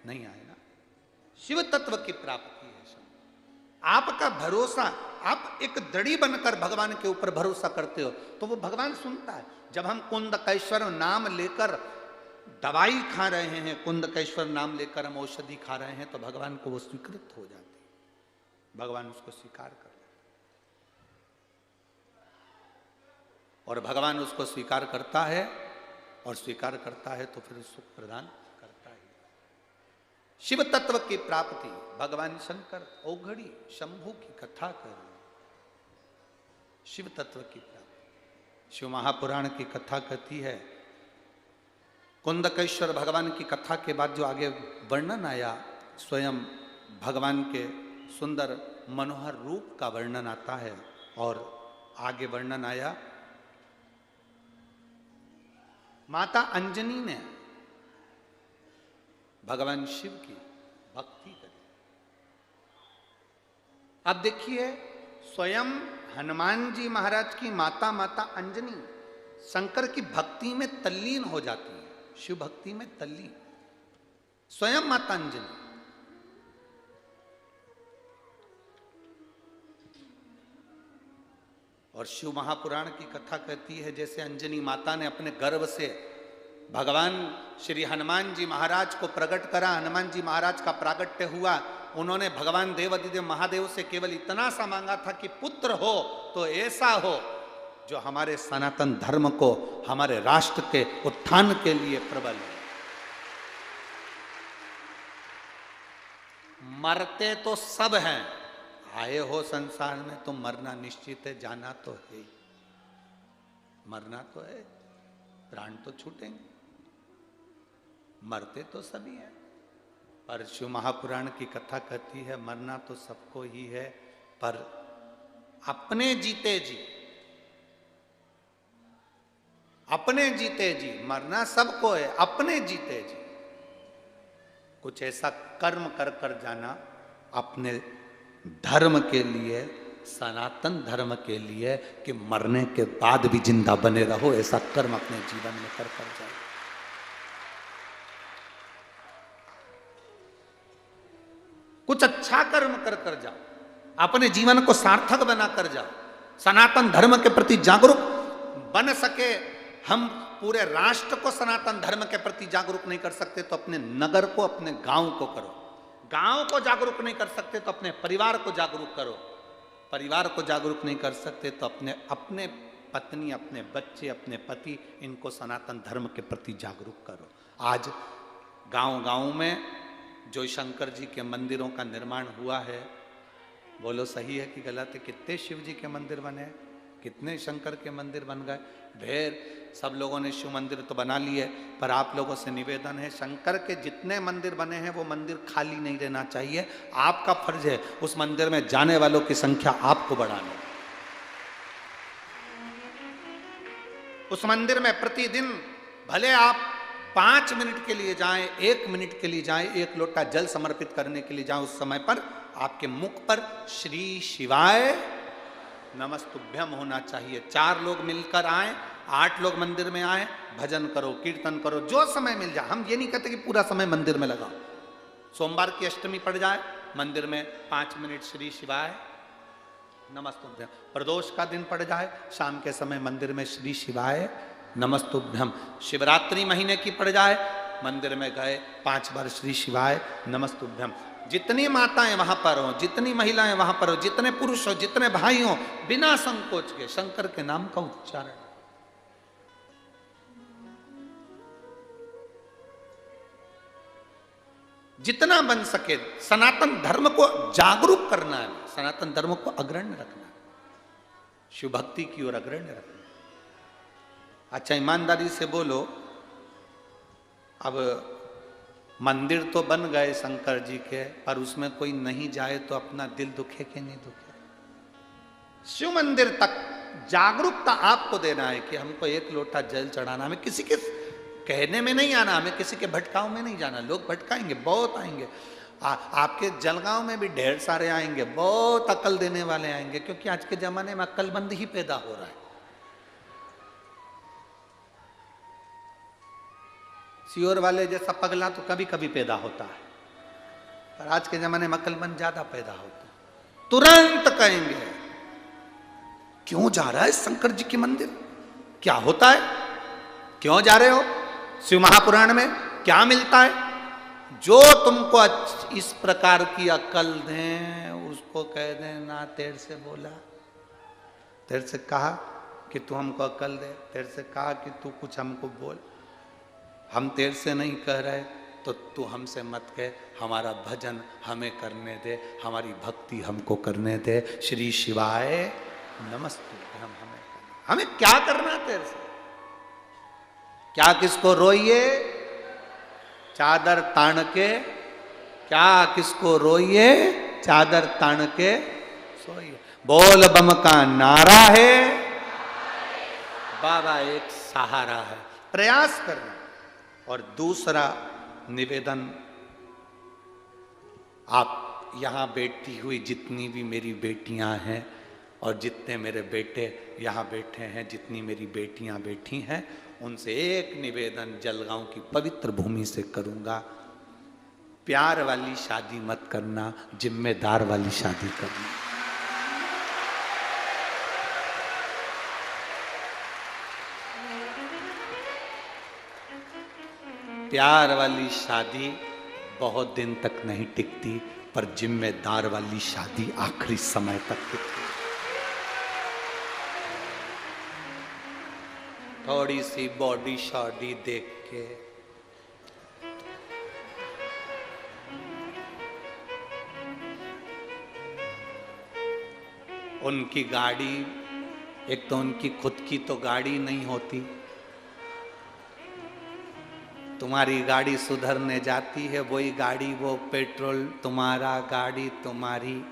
[SPEAKER 3] नहीं आए ना। शिव तत्व की प्राप्ति है शंभु। आपका भरोसा, आप एक दड़ी बनकर भगवान के ऊपर भरोसा करते हो तो वो भगवान सुनता है। जब हम कुंदकेश्वर नाम लेकर दवाई खा रहे हैं, कुंदकेश्वर नाम लेकर हम औषधि खा रहे हैं, तो भगवान को वो स्वीकृत हो जाती है, भगवान उसको स्वीकार कर लेते और भगवान उसको स्वीकार करता है, और स्वीकार करता है तो फिर सुख प्रदान करता है। शिव तत्व की प्राप्ति, भगवान शंकर औघड़ी शंभु की कथा कर, शिव तत्व की प्राप्ति। शिव महापुराण की कथा कहती है, कुंदकेश्वर भगवान की कथा के बाद जो आगे वर्णन आया, स्वयं भगवान के सुंदर मनोहर रूप का वर्णन आता है। और आगे वर्णन आया, माता अंजनी ने भगवान शिव की भक्ति करी। अब देखिए, स्वयं हनुमान जी महाराज की माता माता अंजनी शंकर की भक्ति में तल्लीन हो जाती है, शिव भक्ति में तल्लीन, स्वयं माता अंजनी। और शिव महापुराण की कथा कहती है, जैसे अंजनी माता ने अपने गर्भ से भगवान श्री हनुमान जी महाराज को प्रकट करा, हनुमान जी महाराज का प्रागट्य हुआ। उन्होंने भगवान देवादिदेव महादेव से केवल इतना सा मांगा था कि पुत्र हो तो ऐसा हो जो हमारे सनातन धर्म को, हमारे राष्ट्र के उत्थान के लिए प्रबल है। मरते तो सब हैं, आए हो संसार में तो मरना निश्चित है, जाना तो है, मरना तो है, प्राण तो छूटेंगे, मरते तो सभी हैं। पर शिव महापुराण की कथा कहती है, मरना तो सबको ही है, पर अपने जीते जी, अपने जीते जी, मरना सबको है, अपने जीते जी कुछ ऐसा कर्म कर कर जाना अपने धर्म के लिए, सनातन धर्म के लिए, कि मरने के बाद भी जिंदा बने रहो, ऐसा कर्म अपने जीवन में कर कर जाओ। कुछ अच्छा कर्म कर कर जाओ, अपने जीवन को सार्थक बना कर जाओ, सनातन धर्म के प्रति जागरूक बन सके। हम पूरे राष्ट्र को सनातन धर्म के प्रति जागरूक नहीं कर सकते तो अपने नगर को, अपने गांव को करो। गांव को जागरूक नहीं कर सकते तो अपने परिवार को जागरूक करो। परिवार को जागरूक नहीं कर सकते तो अपने पत्नी, अपने बच्चे, अपने पति, इनको सनातन धर्म के प्रति जागरूक करो। आज गांव-गांव में जो शंकर जी के मंदिरों का निर्माण हुआ है, बोलो सही है कि गलत है? कितने शिव जी के मंदिर बने, कितने शंकर के मंदिर बन गए। ढेर सब लोगों ने शिव मंदिर तो बना लिए, पर आप लोगों से निवेदन है, शंकर के जितने मंदिर बने हैं वो मंदिर खाली नहीं रहना चाहिए। आपका फर्ज है उस मंदिर में जाने वालों की संख्या आपको बढ़ानी। उस मंदिर में प्रतिदिन भले आप 5 मिनट के लिए जाएं, 1 मिनट के लिए जाएं, 1 लोटा जल समर्पित करने के लिए जाएं, उस समय पर आपके मुख पर श्री शिवाय नमस्तुभ्यम होना चाहिए। 4 लोग मिलकर आए, 8 लोग मंदिर में आए, भजन करो, कीर्तन करो, जो समय मिल जाए। हम ये नहीं कहते कि पूरा समय मंदिर में लगाओ। सोमवार की अष्टमी पड़ जाए, मंदिर में 5 मिनट श्री शिवाय नमस्तुभ्यम। प्रदोष का दिन पड़ जाए, शाम के समय मंदिर में श्री शिवाय नमस्तुभ्यम। शिवरात्रि महीने की पड़ जाए, मंदिर में गए 5 बार श्री शिवाय नमस्तुभ्यम। जितनी माताएं वहां पर हो, जितनी महिलाएं वहां पर हो, जितने पुरुष हो, जितने भाई हो, बिना संकोच के शंकर के नाम का उच्चारण। जितना बन सके सनातन धर्म को जागरूक करना है, सनातन धर्म को अग्रण्य रखना, शिव भक्ति की ओर अग्रण्य रखना। अच्छा ईमानदारी से बोलो, अब मंदिर तो बन गए शंकर जी के, पर उसमें कोई नहीं जाए तो अपना दिल दुखे कि नहीं दुखे? शिव मंदिर तक जागरूकता आपको देना है कि हमको एक लोटा जल चढ़ाना, हमें किसी के कहने में नहीं आना, हमें किसी के भटकाव में नहीं जाना। लोग भटकाएंगे, बहुत आएंगे, आपके जलगांव में भी ढेर सारे आएंगे, बहुत अकल देने वाले आएंगे, क्योंकि आज के जमाने में अक्लमंद ही पैदा हो रहा है। सियोर वाले जैसा पगला तो कभी कभी पैदा होता है, पर आज के जमाने में अक्लमंद ज्यादा पैदा होता है। तुरंत कहेंगे क्यों जा रहा है शंकर जी के मंदिर, क्या होता है, क्यों जा रहे हो, शिव महापुराण में क्या मिलता है। जो तुमको इस प्रकार की अक्ल दें उसको कह दें ना तेरे से बोला, तेरे से कहा कि तू हमको अक्ल दे, तेरे से कहा कि तू कुछ हमको बोल, हम तेरे से नहीं कह रहे तो तू हमसे मत कह, हमारा भजन हमें करने दे, हमारी भक्ति हमको करने दे। श्री शिवाय नमस्ते। हमें क्या करना है तेरे से, क्या किसको रोइए चादर तान के, क्या किसको रोइए चादर तान के सोइए। बोल बम का नारा है, बाबा एक सहारा है, प्रयास करना। और दूसरा निवेदन, आप यहां बैठी हुई जितनी भी मेरी बेटियां हैं और जितने मेरे बेटे यहाँ बैठे हैं, जितनी मेरी बेटियां बैठी हैं, उनसे एक निवेदन जलगांव की पवित्र भूमि से करूंगा, प्यार वाली शादी मत करना, जिम्मेदार वाली शादी करना। प्यार वाली शादी बहुत दिन तक नहीं टिकती, पर जिम्मेदार वाली शादी आखिरी समय तक टिकती। थोड़ी सी बॉडी शॉडी देख के उनकी गाड़ी, एक तो उनकी खुद की तो गाड़ी नहीं होती, तुम्हारी गाड़ी सुधरने जाती है, वही गाड़ी वो पेट्रोल तुम्हारा, गाड़ी तुम्हारी,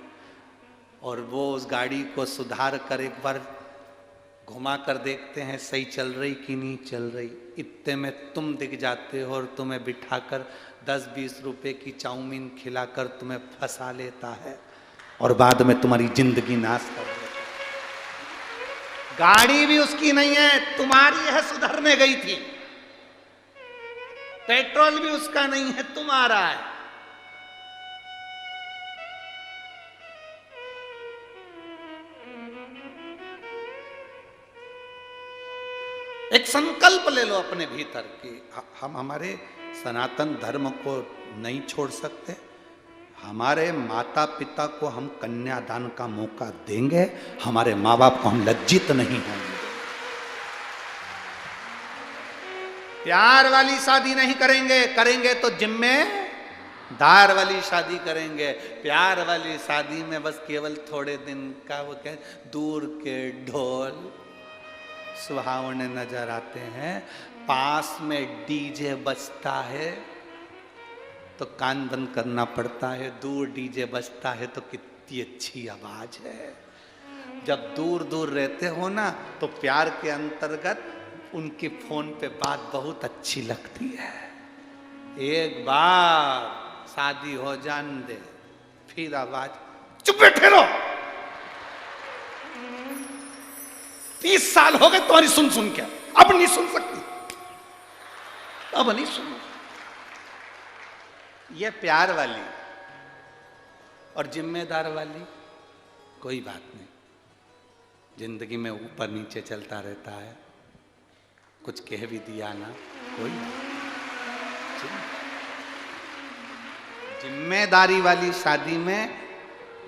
[SPEAKER 3] और वो उस गाड़ी को सुधार कर एक बार घुमा कर देखते हैं सही चल रही कि नहीं चल रही। इतने में तुम दिख जाते हो और तुम्हें बिठाकर 10-20 रुपए की चाउमीन खिलाकर तुम्हें फंसा लेता है और बाद में तुम्हारी जिंदगी नाश कर देता है। गाड़ी भी उसकी नहीं है, तुम्हारी है, सुधरने गई थी। पेट्रोल भी उसका नहीं है, तुम्हारा है। एक संकल्प ले लो अपने भीतर कि हम हमारे सनातन धर्म को नहीं छोड़ सकते, हमारे माता पिता को हम कन्यादान का मौका देंगे, हमारे माँ बाप को हम लज्जित नहीं होंगे। प्यार वाली शादी नहीं करेंगे, करेंगे तो जिम्मेदार वाली शादी करेंगे। प्यार वाली शादी में बस केवल थोड़े दिन का वो क्या, दूर के ढोल सुहावने नजर आते हैं, पास में डीजे बजता है तो कान बंद करना पड़ता है, दूर डीजे बजता है तो कितनी अच्छी आवाज है। जब दूर दूर रहते हो ना तो प्यार के अंतर्गत उनके फोन पे बात बहुत अच्छी लगती है। एक बार शादी हो जान दे फिर आवाज, चुप बैठे रहो, 30 साल हो गए तुम्हारी सुन सुन के, अब नहीं सुन सकती, अब नहीं सुनो। ये प्यार वाली और जिम्मेदार वाली कोई बात नहीं, जिंदगी में ऊपर नीचे चलता रहता है, कुछ कह भी दिया ना कोई बात नहीं। जिम्मेदारी वाली शादी में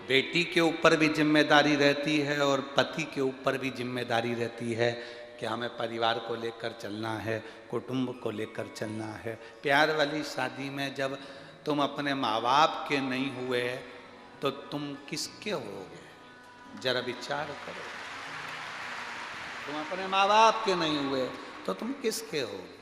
[SPEAKER 3] बेटी के ऊपर भी जिम्मेदारी रहती है और पति के ऊपर भी जिम्मेदारी रहती है कि हमें परिवार को लेकर चलना है, कुटुंब को लेकर चलना है। प्यार वाली शादी में जब तुम अपने माँ बाप के नहीं हुए तो तुम किसके होगे? जरा विचार करो। तुम अपने माँ बाप के नहीं हुए तो तुम किसके होगे?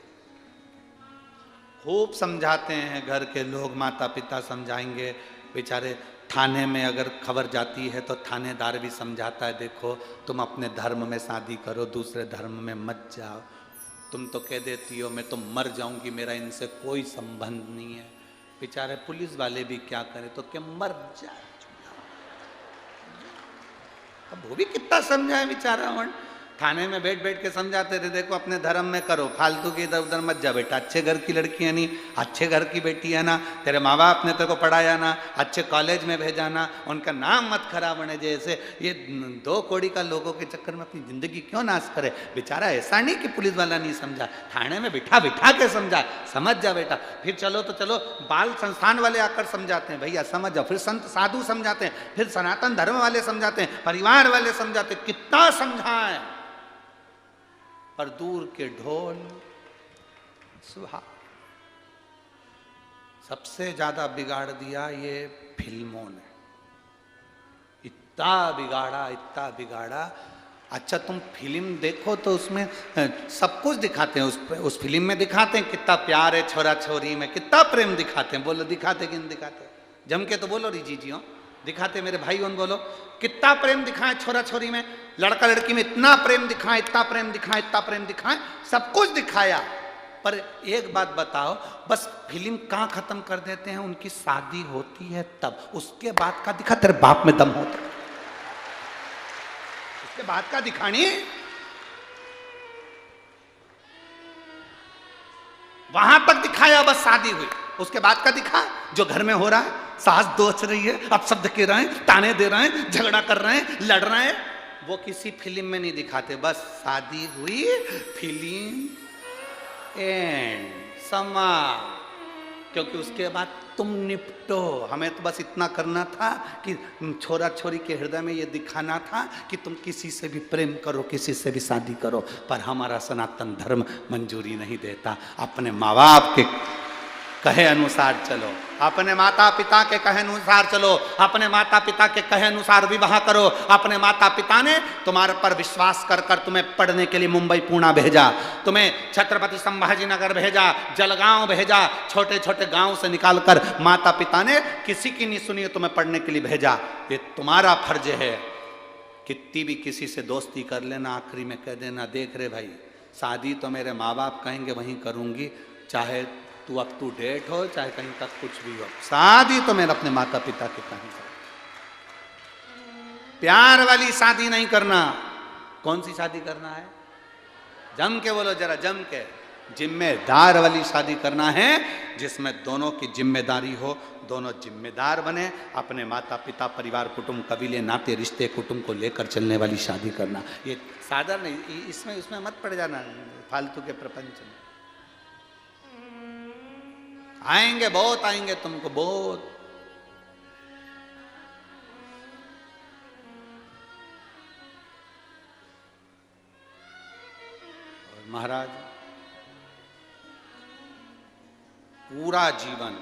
[SPEAKER 3] खूब समझाते हैं घर के लोग, माता पिता समझाएंगे। बेचारे थाने में अगर खबर जाती है तो थानेदार भी समझाता है, देखो तुम अपने धर्म में शादी करो, दूसरे धर्म में मत जाओ। तुम तो कह देती हो मैं तो मर जाऊंगी, मेरा इनसे कोई संबंध नहीं है। बेचारे पुलिस वाले भी क्या करें, तो क्या मर जाए। अब वो भी कितना समझाए बेचारा। थाने में बैठ बैठ के समझाते थे, देखो अपने धर्म में करो, फालतू की इधर उधर मत जा बेटा। अच्छे घर की लड़की है नहीं, अच्छे घर की बेटी है ना, तेरे माँ बाप ने तेरे को पढ़ाया ना, अच्छे कॉलेज में भेजा ना, उनका नाम मत खराब होने जैसे ये 2 कौड़ी का लोगों के चक्कर में अपनी जिंदगी क्यों नाश करे। बेचारा ऐसा नहीं कि पुलिस वाला नहीं समझा, थाने में बिठा बिठा के समझा, समझ जा बेटा। फिर चलो तो चलो बाल संस्थान वाले आकर समझाते हैं, भैया समझ जाओ। फिर संत साधु समझाते हैं, फिर सनातन धर्म वाले समझाते हैं, परिवार वाले समझाते हैं, कितना समझाएं। पर दूर के ढोल सुहा। सबसे ज्यादा बिगाड़ दिया ये फिल्मों ने, इतना बिगाड़ा। अच्छा तुम फिल्म देखो तो उसमें सब कुछ दिखाते हैं। उस फिल्म में दिखाते हैं कितना प्यार है छोरा छोरी में, कितना प्रेम दिखाते हैं। बोलो दिखाते कि नहीं दिखाते? जम के तो बोलो रिजी जी हो, दिखाते मेरे भाई उन बोलो कितना प्रेम दिखाएं छोरा छोरी में, लड़का लड़की में इतना प्रेम दिखाएं, इतना प्रेम दिखाएं, इतना प्रेम दिखाएं, सब कुछ दिखाया। पर एक बात बताओ, बस फिल्म कहाँ खत्म कर देते हैं? उनकी शादी होती है तब, उसके बाद का दिखा तेरे बाप में दम होता, उसके बाद का दिखानी। वहां तक दिखाया बस शादी हुई, उसके बाद का दिखा जो घर में हो रहा है। सास दोच रही है, अपशब्द कह रहे हैं, ताने दे रहे हैं, झगड़ा कर रहे हैं, लड़ रहे हैं, वो किसी फिल्म में नहीं दिखाते। बस शादी हुई, फिल्म एंड समा, क्योंकि उसके बाद तुम निपटो। हमें तो बस इतना करना था कि छोरा छोरी के हृदय में ये दिखाना था कि तुम किसी से भी प्रेम करो, किसी से भी शादी करो। पर हमारा सनातन धर्म मंजूरी नहीं देता। अपने माँ बाप के कहे अनुसार चलो, अपने माता पिता के कहे अनुसार चलो, अपने माता पिता के कहे अनुसार विवाह करो। अपने माता पिता ने तुम्हारे पर विश्वास कर कर तुम्हें पढ़ने के लिए मुंबई पूना भेजा, तुम्हें छत्रपति संभाजी नगर भेजा, जलगांव भेजा, छोटे छोटे गांव से निकालकर माता पिता ने किसी की नहीं सुनी, तुम्हें पढ़ने के लिए भेजा। ये तुम्हारा फर्ज है। कितनी भी किसी से दोस्ती कर लेना, आखिरी में कह देना देख रे भाई, शादी तो मेरे माँ बाप कहेंगे वहीं करूंगी, चाहे तू अप टू डेट हो, चाहे कहीं तक कुछ भी हो, शादी तो मेरे अपने माता पिता के कहीं। प्यार वाली शादी नहीं करना। कौन सी शादी करना है? जम के बोलो जरा, जम के। जिम्मेदार वाली शादी करना है, जिसमें दोनों की जिम्मेदारी हो, दोनों जिम्मेदार बने। अपने माता पिता, परिवार, कुटुंब, कबीले, नाते, रिश्ते, कुटुंब को लेकर चलने वाली शादी करना। ये साधारण नहीं, इसमें मत पड़ जाना फालतू के प्रपंच में। आएंगे, बहुत आएंगे तुमको, बहुत। और महाराज पूरा जीवन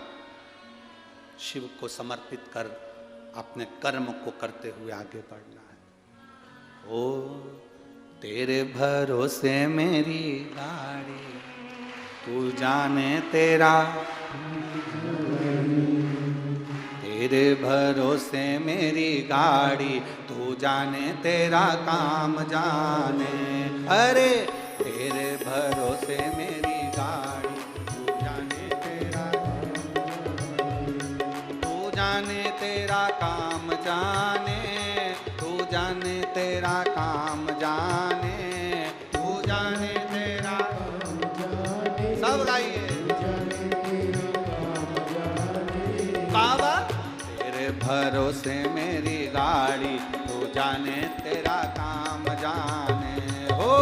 [SPEAKER 3] शिव को समर्पित कर अपने कर्म को करते हुए आगे बढ़ना है। ओ तेरे भरोसे मेरी गाड़ी, तू जाने तेरा, तेरे भरोसे मेरी गाड़ी, तू जाने तेरा काम जाने। अरे तेरे भरोसे मेरी गाड़ी, तू जाने तेरा, तू जाने तेरा काम जाने, तू जाने तेरा काम जाने, तू जाने तेरा। सब गाइए बाबा। तेरे भरोसे मेरी गाड़ी, तू जाने तेरा काम जाने। हो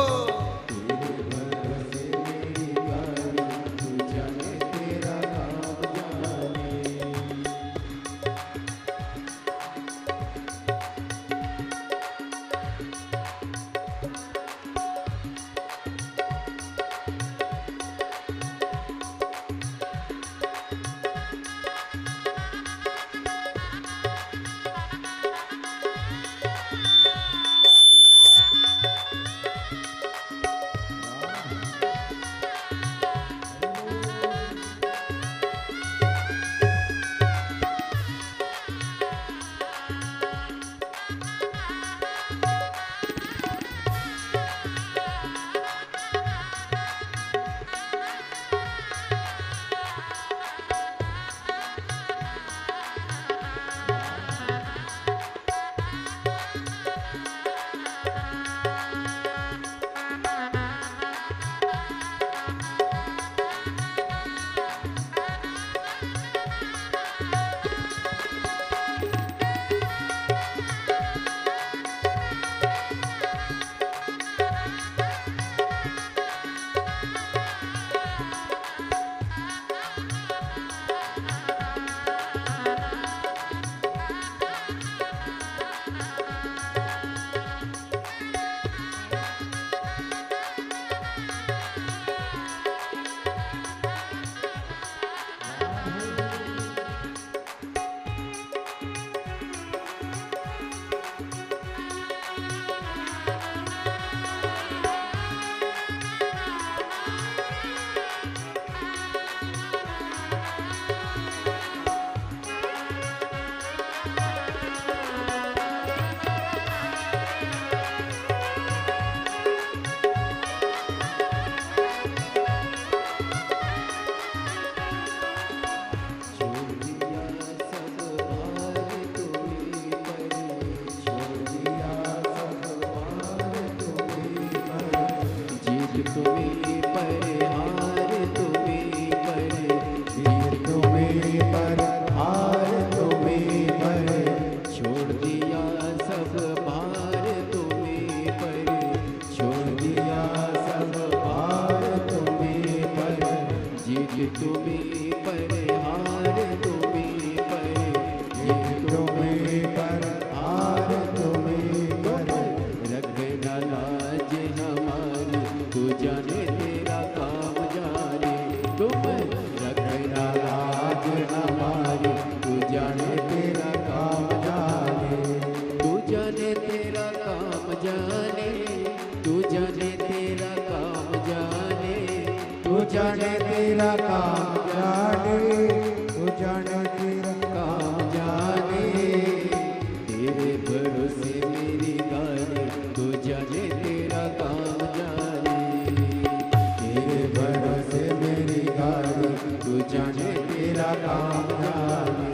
[SPEAKER 2] काम जाने।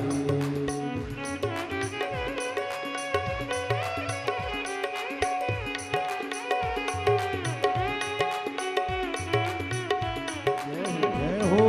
[SPEAKER 1] जय हो।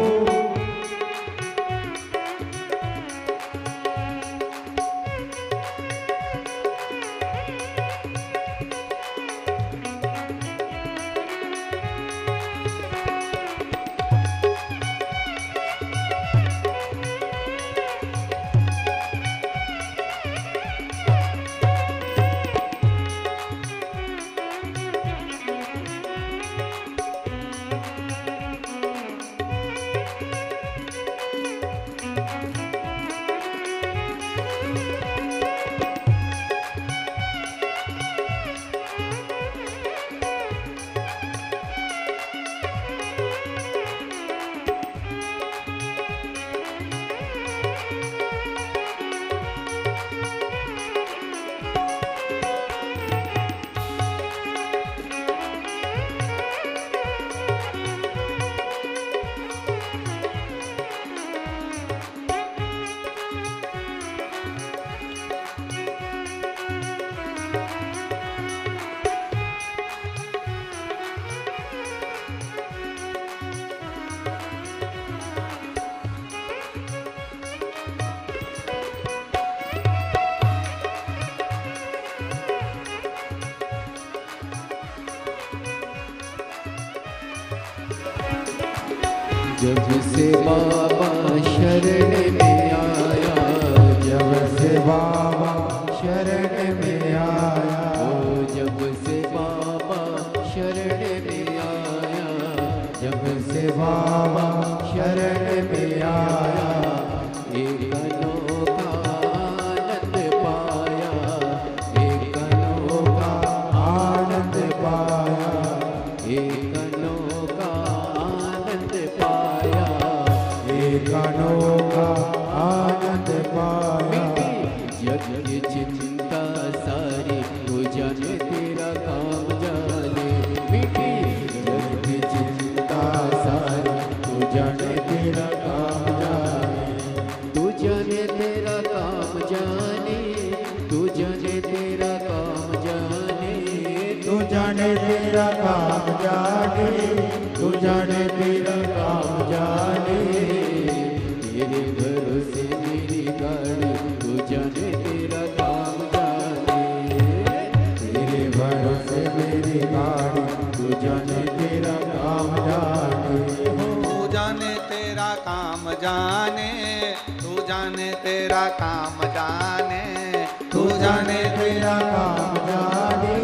[SPEAKER 2] जब से बाबा शरण में आया,
[SPEAKER 1] जब से बाबा शरण में आया,
[SPEAKER 2] ओ जब से बाबा शरण में आया,
[SPEAKER 1] जब से बाबा शरण में आया,
[SPEAKER 2] एक अनोखा आनंद पाया, एक अनोखा
[SPEAKER 1] आनंद पाया,
[SPEAKER 2] एक अनोखा आनंद पाया।
[SPEAKER 1] एक अनोखा आनंद पाया।
[SPEAKER 2] जग की चिंता सारी तू जाने, तेरा काम जाने। मिटी
[SPEAKER 1] जग की चिंता सारी तू जाने, तेरा काम जाने।
[SPEAKER 2] तू जाने तेरा काम जाने, तू जाने तेरा काम जाने,
[SPEAKER 1] तू जाने तेरा काम जाने, तू जाने तेरा काम जाने।
[SPEAKER 2] तेरे भरोसे मेरी गाड़ी, तू जाने तेरा काम जाने।
[SPEAKER 1] तेरे भरोसे मेरी गाड़ी, तू जाने तेरा काम जाने।
[SPEAKER 3] तू जाने तेरा काम जाने, तू जाने तेरा काम जाने,
[SPEAKER 1] तू जाने तेरा काम जाने,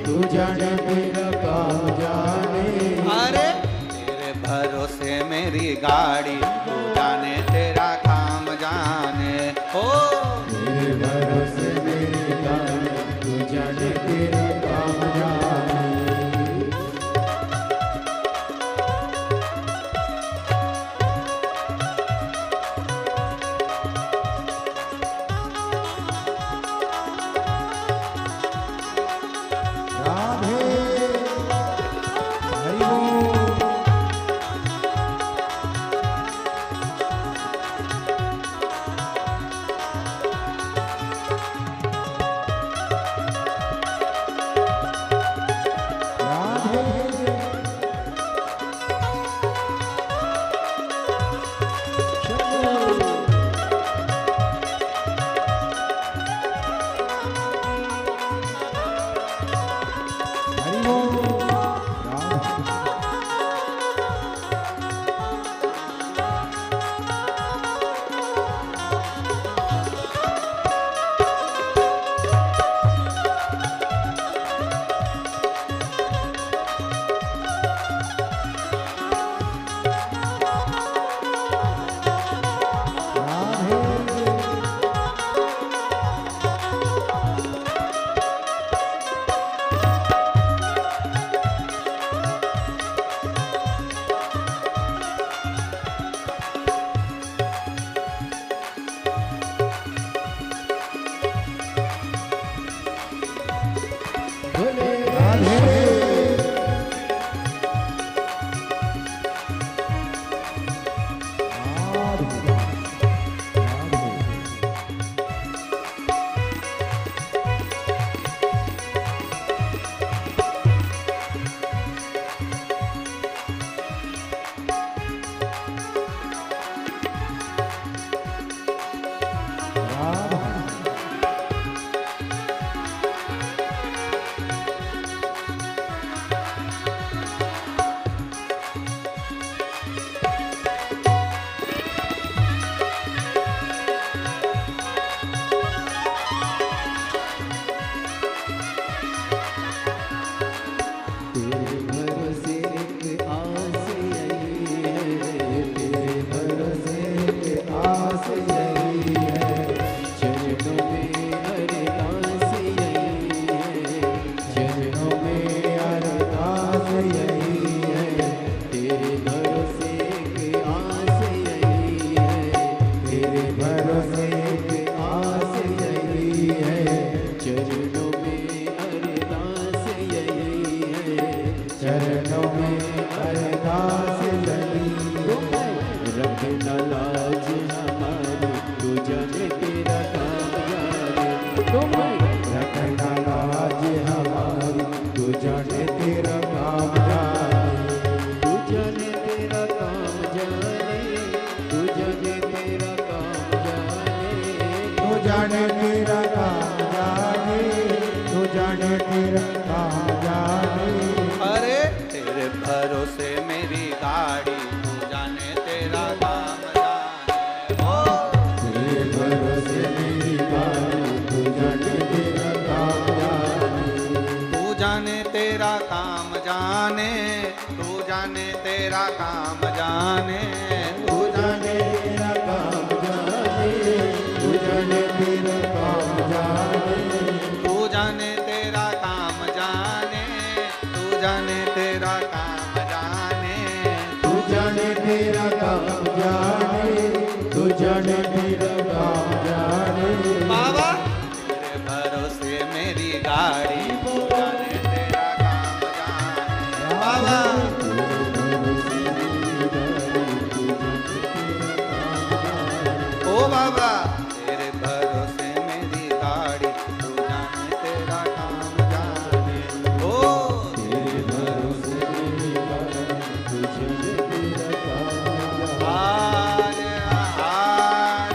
[SPEAKER 1] तू जाने तेरा काम जाने।
[SPEAKER 3] अरे तेरे भरोसे मेरी गाड़ी, तू जाने तेरा काम जाने। हो
[SPEAKER 1] तेरे भरोसे मेरी गाड़ी, तू जाने तेरा काम जाने। राधे हरि बोल। तेरे भरोसे की आस यही है,
[SPEAKER 2] चरणों में अरदास यही है,
[SPEAKER 1] चरणों में अरदास यही है।
[SPEAKER 2] रखना लाज हमारी, तू जाने तेरा काम जाने।
[SPEAKER 1] रखना लाज हमारी, तू जाने तेरा काम जाने।
[SPEAKER 2] तू जाने तेरा काम जाने, तू जाने तेरा काम जाने।
[SPEAKER 1] तू जाने तेरा काम जाने, तू जाने तेरा काम जाने।
[SPEAKER 3] अरे तेरे भरोसे मेरी गाड़ी, तू जाने तेरा काम जाने। ओ
[SPEAKER 1] तेरे भरोसे मेरी गाड़ी, तू जाने तेरा काम जाने।
[SPEAKER 3] तू जाने तेरा काम जाने, तू जाने तेरा काम जाने।
[SPEAKER 1] तू जाने तेरा काम जाने, तू जाने तेरा काम जाने।
[SPEAKER 3] तू जाने तेरा काम जाने, तू जाने तेरा काम जाने।
[SPEAKER 1] तू जाने तेरा काम जाने, तू जाने तेरा काम जाने।
[SPEAKER 3] बाबा तेरे भरोसे मेरी गाड़ी, तू जाने तेरा काम जाने। बाबा ओ बाबा तेरे भरोसे मेरी गाड़ी, तू जाने तेरा काम जाने। ओ
[SPEAKER 1] तेरे भरोसे मेरी गाड़ी, तू जाने तेरा काम जाने।
[SPEAKER 3] हार हार।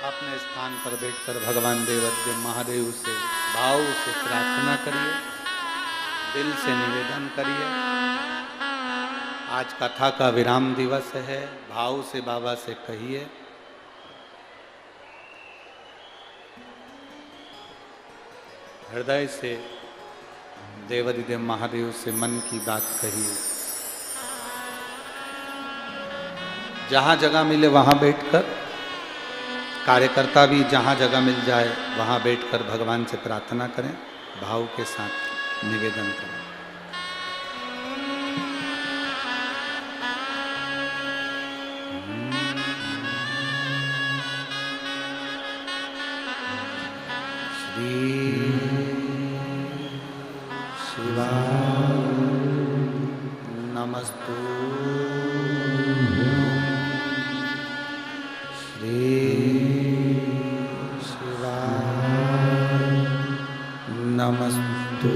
[SPEAKER 3] अपने स्थान पर बैठकर भगवान देवद्य महादेव से भाव से प्रार्थना करिए, दिल से निवेदन करिए। आज कथा का विराम दिवस है, भाव से बाबा से कहिए, हृदय से देवादिदेव महादेव से मन की बात कहिए। जहाँ जगह मिले वहाँ बैठकर, कार्यकर्ता भी जहाँ जगह मिल जाए वहाँ बैठकर भगवान से प्रार्थना करें, भाव के साथ निवेदन करें। श्री शिवाय नमस्तु। श्री शिवाय नमस्तु।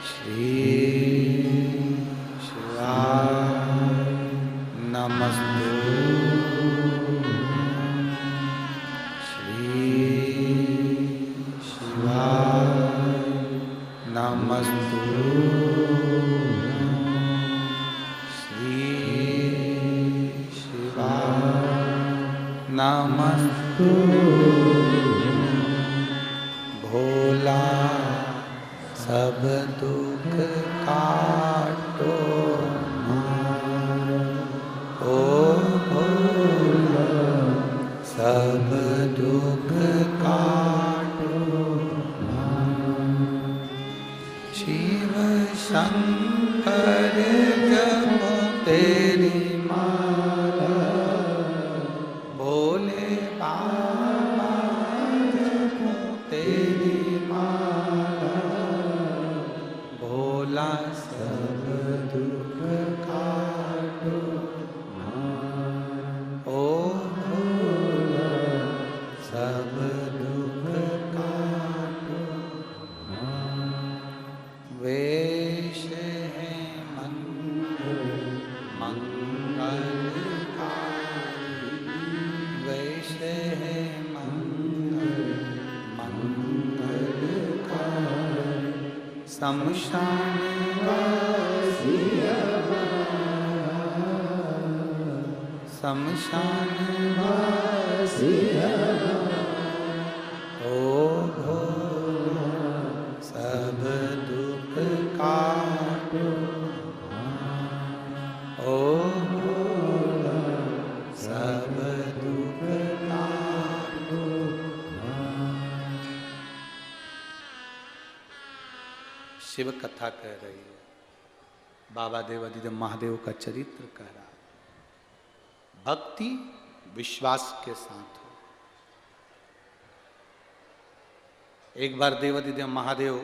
[SPEAKER 3] श्री शिवाय नमस्तु। श्री शिवाय नमस्तु। श्री शिवाय नमस्तु। भोला सब दुख काटो मारो, ओ भोला सब दुख काटो मारो। शिव शंकर जपो तेरी माला, भोले बाबा जपो तेरी माला। भोला सब दुख काटो मारो, ओ भोला सब दुख काटो मारो। वेश है मंगलकारी, वेश है मंगलकारी। शमशान वासिया, शमशान वासिया, ओ भोला सब दुख काटो, ओ भोला सब दुख काटो। शिव कथा कह रही है, बाबा देवादिदेव महादेव का चरित्र कह रहा। भक्ति विश्वास के साथ हो। एक बार देवादिदेव महादेव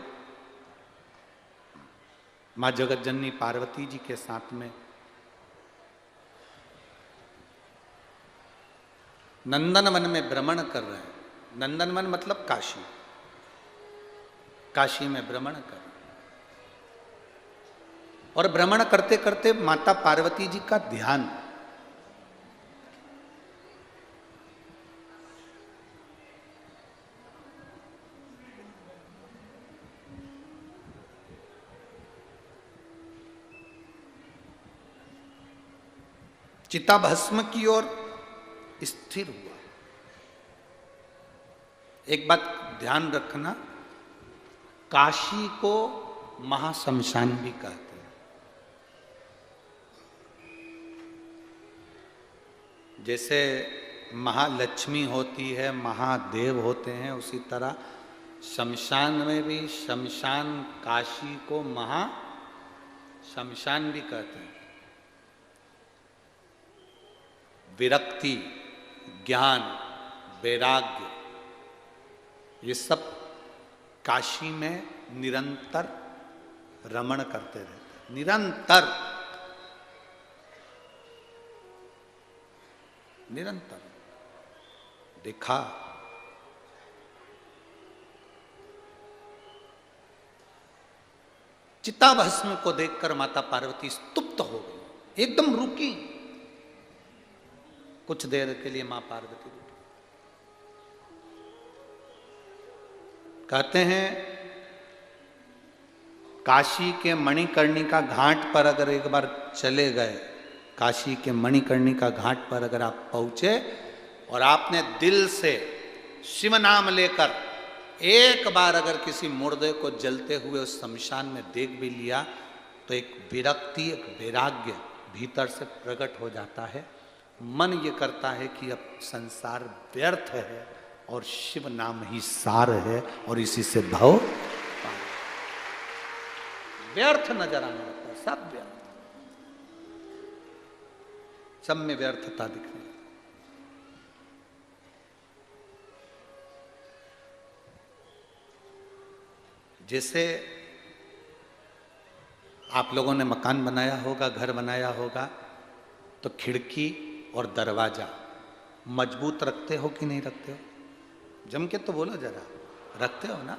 [SPEAKER 3] मां जगत जननी पार्वती जी के साथ में नंदनवन में भ्रमण कर रहे हैं। नंदनवन मतलब काशी, काशी में भ्रमण कर। और भ्रमण करते करते माता पार्वती जी का ध्यान चिताभस्म की ओर स्थिर हुआ। एक बात ध्यान रखना, काशी को महाशमशान भी कहते हैं। जैसे महालक्ष्मी होती है, महादेव होते हैं, उसी तरह शमशान में भी शमशान काशी को महाशमशान भी कहते हैं। विरक्ति, ज्ञान, वैराग्य, ये सब काशी में निरंतर रमण करते रहते, निरंतर निरंतर। देखा चिताभस्म को देखकर माता पार्वती स्तुप्त हो गई, एकदम रुकी। कुछ देर के लिए मां पार्वती रुकी। कहते हैं काशी के मणिकर्णिका घाट पर अगर एक बार चले गए, काशी के मणिकर्णिका घाट पर अगर आप पहुंचे और आपने दिल से शिव नाम लेकर एक बार अगर किसी मुर्दे को जलते हुए उस शमशान में देख भी लिया, तो एक विरक्ति, एक वैराग्य भीतर से प्रकट हो जाता है। मन ये करता है कि अब संसार व्यर्थ है और शिव नाम ही सार है, और इसी से भव व्यर्थ नजर आने लगता है। सब व्यर्थ, सब में व्यर्थता दिखने लगती। जैसे आप लोगों ने मकान बनाया होगा, घर बनाया होगा, तो खिड़की और दरवाजा मजबूत रखते हो कि नहीं रखते हो? जम के तो बोलो जरा, रखते हो ना?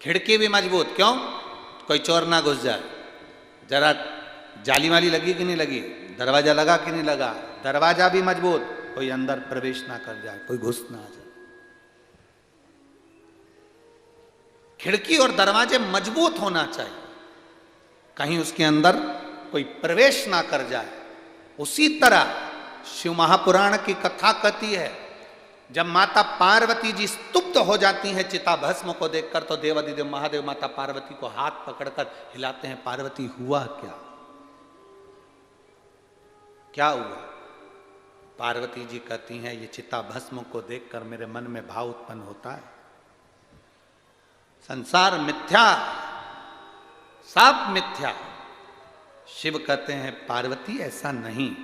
[SPEAKER 3] खिड़की भी मजबूत, क्यों? कोई चोर ना घुस जाए। जरा जाली वाली लगी कि नहीं लगी? दरवाजा लगा कि नहीं लगा? दरवाजा भी मजबूत, कोई अंदर प्रवेश ना कर जाए, कोई घुस ना आ जाए। खिड़की और दरवाजे मजबूत होना चाहिए, कहीं उसके अंदर कोई प्रवेश ना कर जाए। उसी तरह शिव महापुराण की कथा कहती है, जब माता पार्वती जी स्तुप्त हो जाती हैं चिताभस्म को देखकर, तो देवादिदेव महादेव माता पार्वती को हाथ पकड़कर हिलाते हैं। पार्वती, हुआ क्या? क्या हुआ? पार्वती जी कहती हैं, ये चिताभस्म को देखकर मेरे मन में भाव उत्पन्न होता है। संसार मिथ्या, सब मिथ्या। शिव कहते हैं, पार्वती ऐसा नहीं,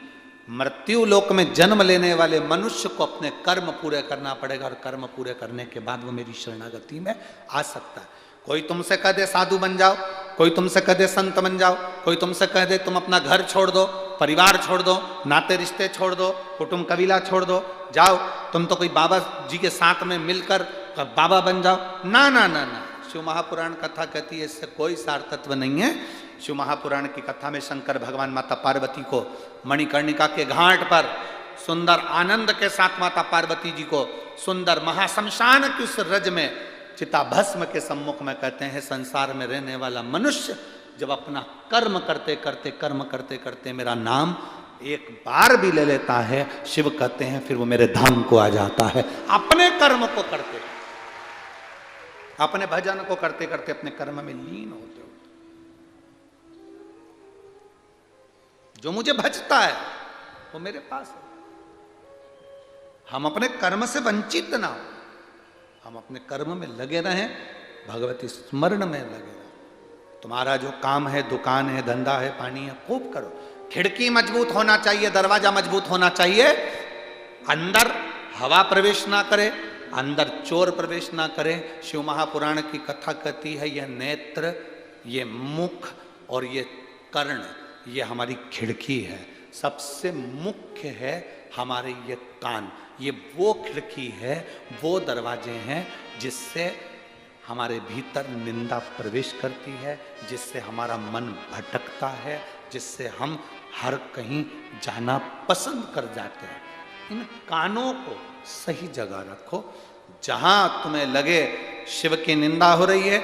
[SPEAKER 3] मृत्यु लोक में जन्म लेने वाले मनुष्य को अपने कर्म पूरे करना पड़ेगा, और कर्म पूरे करने के बाद वो मेरी शरणागति में आ सकता है। कोई तुमसे कह दे साधु बन जाओ, कोई तुमसे कह दे संत बन जाओ, कोई तुमसे कह दे तुम अपना घर छोड़ दो, परिवार छोड़ दो, नाते रिश्ते छोड़ दो, कुटुंब कबीला छोड़ दो, जाओ तुम तो कोई बाबा जी के साथ में मिलकर बाबा बन जाओ। ना ना ना ना, शिव महापुराण कथा कहती है इससे कोई सार तत्व नहीं है। शिव महापुराण की कथा में शंकर भगवान माता पार्वती को मणिकर्णिका के घाट पर सुंदर आनंद के साथ माता पार्वती जी को सुंदर महाशमशान की उस रज में चिताभस्म के सम्मुख में कहते हैं, संसार में रहने वाला मनुष्य जब अपना कर्म करते करते मेरा नाम एक बार भी ले लेता है, शिव कहते हैं फिर वो मेरे धाम को आ जाता है। अपने कर्म को करते, अपने भजन को करते करते अपने कर्म में लीन होते हो। जो मुझे भजता है वो मेरे पास है। हम अपने कर्म से वंचित ना हो, हम अपने कर्म में लगे रहें, भगवती स्मरण में लगे रहें। तुम्हारा जो काम है, दुकान है, धंधा है, पानी है, खूब करो। खिड़की मजबूत होना चाहिए, दरवाजा मजबूत होना चाहिए, अंदर हवा प्रवेश ना करे, अंदर चोर प्रवेश ना करे। शिव महापुराण की कथा कहती है ये नेत्र, ये मुख और ये कर्ण, ये हमारी खिड़की है। सबसे मुख्य है हमारे ये कान, ये वो खिड़की है, वो दरवाजे हैं जिससे हमारे भीतर निंदा प्रवेश करती है, जिससे हमारा मन भटकता है, जिससे हम हर कहीं जाना पसंद कर जाते हैं। इन कानों को सही जगह रखो। जहां तुम्हें लगे शिव की निंदा हो रही है,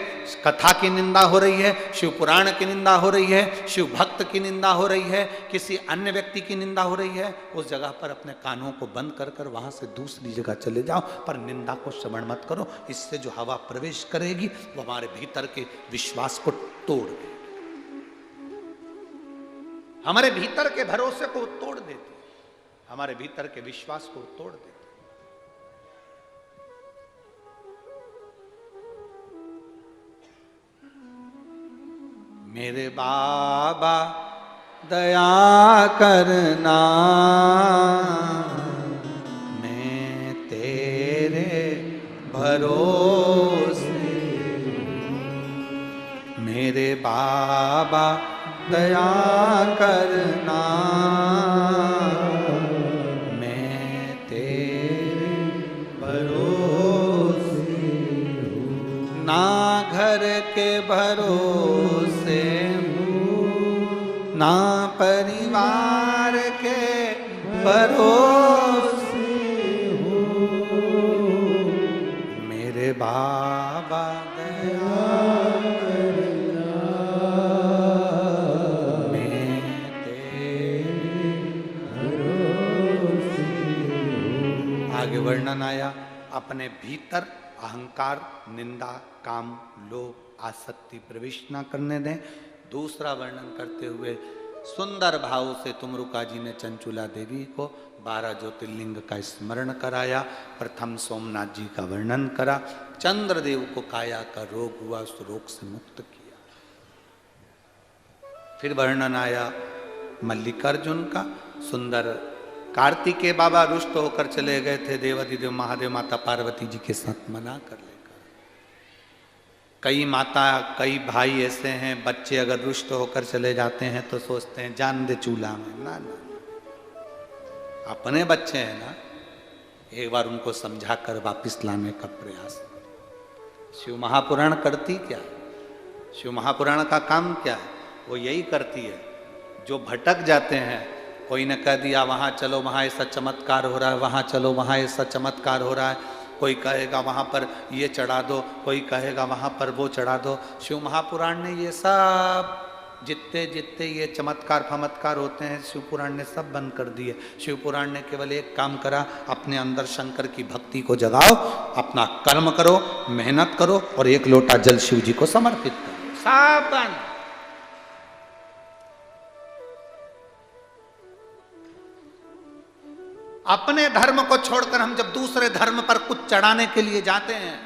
[SPEAKER 3] कथा की निंदा हो रही है, शिव पुराण की निंदा हो रही है, शिव भक्त की निंदा हो रही है, किसी अन्य व्यक्ति की निंदा हो रही है, उस जगह पर अपने कानों को बंद कर कर वहां से दूसरी जगह चले जाओ, पर निंदा को श्रवण मत करो। इससे जो हवा प्रवेश करेगी वो हमारे भीतर के विश्वास को तोड़ देगी, हमारे भीतर के भरोसे को तोड़ देती, हमारे भीतर के विश्वास को तोड़ देती। मेरे बाबा दया करना, मैं तेरे भरोसे। मेरे बाबा दया करना, मैं तेरे भरोसे हूँ। ना घर के भरोसे हूँ, ना परिवार के भरोसे हूँ। मेरे बाबा दया करना, मैं तेरे भरोसे हूँ। आगे वर्णन आया, अपने भीतर अहंकार, निंदा, काम, लोभ, आसक्ति प्रवेश न करने दें। दूसरा वर्णन करते हुए सुंदर भाव से तुमरुका जी ने चंचुला देवी को 12 ज्योतिर्लिंग का स्मरण कराया। प्रथम सोमनाथ जी का वर्णन करा, चंद्रदेव को काया का रोग हुआ, उस रोग से मुक्त किया। फिर वर्णन आया मल्लिकार्जुन का, सुंदर कार्तिकेय बाबा रुष्ट होकर चले गए थे देवाधिदेव महादेव माता पार्वती जी के साथ मना कर लेकर। कई माता, कई भाई ऐसे हैं, बच्चे अगर रुष्ट होकर चले जाते हैं तो सोचते हैं जान दे चूल्हा में। ना ना, अपने बच्चे हैं ना, एक बार उनको समझा कर वापिस लाने का प्रयास। शिव महापुराण करती क्या है? शिव महापुराण का काम क्या है? वो यही करती है, जो भटक जाते हैं, कोई ने कह दिया वहाँ चलो, वहाँ ऐसा चमत्कार हो रहा है, वहाँ चलो, वहाँ ऐसा चमत्कार हो रहा है, कोई कहेगा वहाँ पर ये चढ़ा दो, कोई कहेगा वहाँ पर वो चढ़ा दो। शिव महापुराण ने ये सब, जितने जितने ये चमत्कार फमत्कार होते हैं, शिव पुराण ने सब बंद कर दिए। शिव पुराण ने केवल एक काम करा, अपने अंदर शंकर की भक्ति को जगाओ, अपना कर्म करो, मेहनत करो और एक लोटा जल शिव जी को समर्पित करो, सब बंद। अपने धर्म को छोड़कर हम जब दूसरे धर्म पर कुछ चढ़ाने के लिए जाते हैं,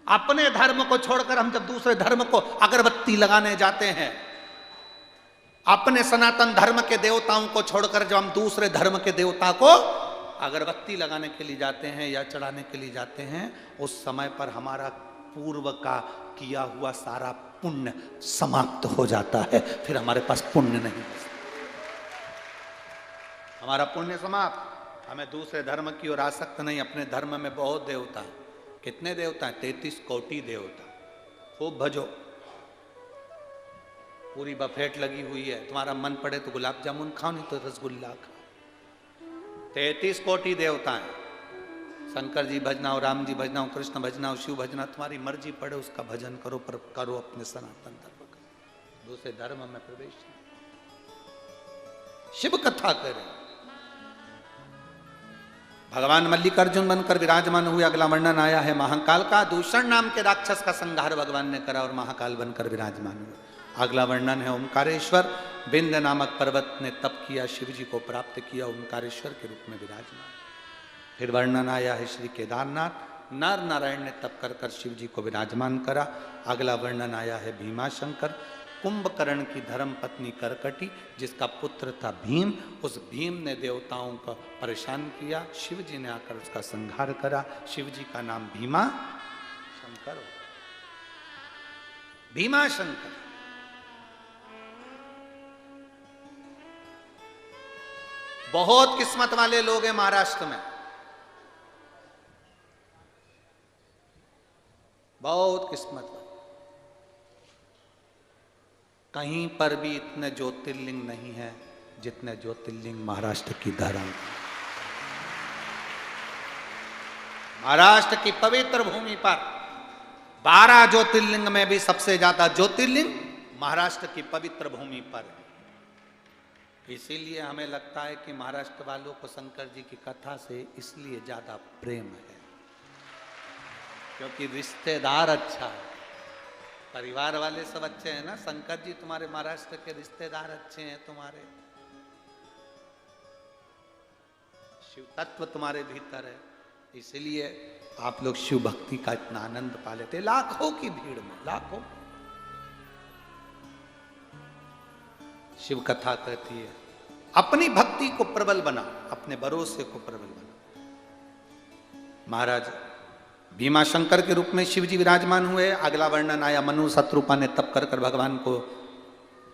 [SPEAKER 3] अपने धर्म को छोड़कर हम जब दूसरे धर्म को अगरबत्ती लगाने जाते हैं, अपने सनातन धर्म के देवताओं को छोड़कर जब हम दूसरे धर्म के देवता को अगरबत्ती लगाने के लिए जाते हैं या चढ़ाने के लिए जाते हैं, उस समय पर हमारा पूर्व का किया हुआ सारा पुण्य समाप्त हो जाता है। फिर हमारे पास पुण्य नहीं, हमारा पुण्य समाप्त। हमें दूसरे धर्म की ओर आसक्त नहीं। अपने धर्म में बहुत देवता है। कितने देवता हैं? 33 कोटि देवता। खूब भजो, पूरी बफेट लगी हुई है। तुम्हारा मन पड़े तो गुलाब जामुन खाओ, नहीं तो रसगुल्ला खाओ। 33 कोटि देवता हैं। शंकर जी भजना हो, राम जी भजना हो, कृष्ण भजना हो, शिव भजना, तुम्हारी मर्जी पड़े उसका भजन करो, पर करो अपने सनातन धर्म का। दूसरे धर्म में प्रवेश नहीं। शिव कथा करें। भगवान मल्लिकार्जुन बनकर विराजमान हुए। अगला वर्णन आया है महाकाल का। दूषण नाम के राक्षस का संहार भगवान ने करा और महाकाल बनकर विराजमान हुए। अगला वर्णन है ओंकारेश्वर। विंध्य नामक पर्वत ने तप किया, शिव जी को प्राप्त किया, ओंकारेश्वर के रूप में विराजमान। फिर वर्णन आया है श्री केदारनाथ। नर नारायण ने तप कर कर शिव जी को विराजमान करा। अगला वर्णन आया है भीमाशंकर। कुंभकर्ण की धर्म पत्नी करकटी, जिसका पुत्र था भीम, उस भीम ने देवताओं को परेशान किया। शिव जी ने आकर उसका संहार करा। शिव जी का नाम भीमा शंकर। भीमाशंकर बहुत किस्मत वाले लोग हैं महाराष्ट्र में, बहुत किस्मत वाले। कहीं पर भी इतने ज्योतिर्लिंग नहीं है जितने ज्योतिर्लिंग महाराष्ट्र की धरा। महाराष्ट्र की पवित्र भूमि पर 12 ज्योतिर्लिंग में भी सबसे ज्यादा ज्योतिर्लिंग महाराष्ट्र की पवित्र भूमि पर है। इसीलिए हमें लगता है कि महाराष्ट्र वालों को शंकर जी की कथा से इसलिए ज्यादा प्रेम है क्योंकि रिश्तेदार अच्छा है, परिवार वाले सब अच्छे हैं ना। शंकर जी तुम्हारे महाराष्ट्र के रिश्तेदार अच्छे हैं, तुम्हारे शिव तत्व तुम्हारे भीतर है, इसलिए आप लोग शिव भक्ति का इतना आनंद पा लेते। लाखों की भीड़ में, लाखों। शिव कथा कहती है अपनी भक्ति को प्रबल बना, अपने भरोसे को प्रबल बना। महाराज भीमाशंकर के रूप में शिव जी विराजमान हुए। अगला वर्णन आया मनु शत्रुपा ने तप कर कर भगवान को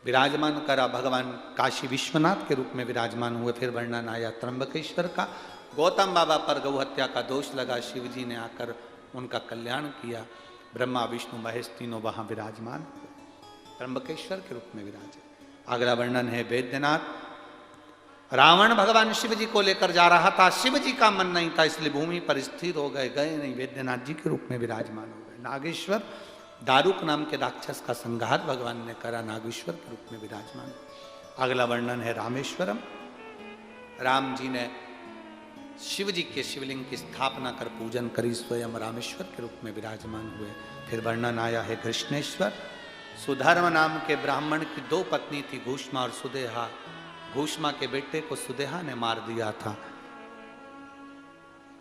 [SPEAKER 3] विराजमान करा, भगवान काशी विश्वनाथ के रूप में विराजमान हुए। फिर वर्णन आया त्र्यंबकेश्वर का। गौतम बाबा पर गौ हत्या का दोष लगा, शिव जी ने आकर उनका कल्याण किया। ब्रह्मा विष्णु महेश तीनों वहां विराजमान हुए, त्र्यंबकेश्वर के रूप में विराजे। अगला वर्णन है वैद्यनाथ। रावण भगवान शिव जी को लेकर जा रहा था, शिव जी का मन नहीं था इसलिए भूमि पर स्थिर हो गए, गए नहीं, वैद्यनाथ जी के रूप में विराजमान हो गए। नागेश्वर, दारुक नाम के राक्षस का संहार भगवान ने करा, नागेश्वर के रूप में विराजमान। अगला वर्णन है रामेश्वरम। राम जी ने शिव जी के शिवलिंग की स्थापना कर पूजन करी, स्वयं रामेश्वर के रूप में विराजमान हुए। फिर वर्णन आया है कृष्णेश्वर। सुधर्म नाम के ब्राह्मण की 2 पत्नी थी, घूष्मा और सुदेहा। घूष्मा के बेटे को सुदेहा ने मार दिया था।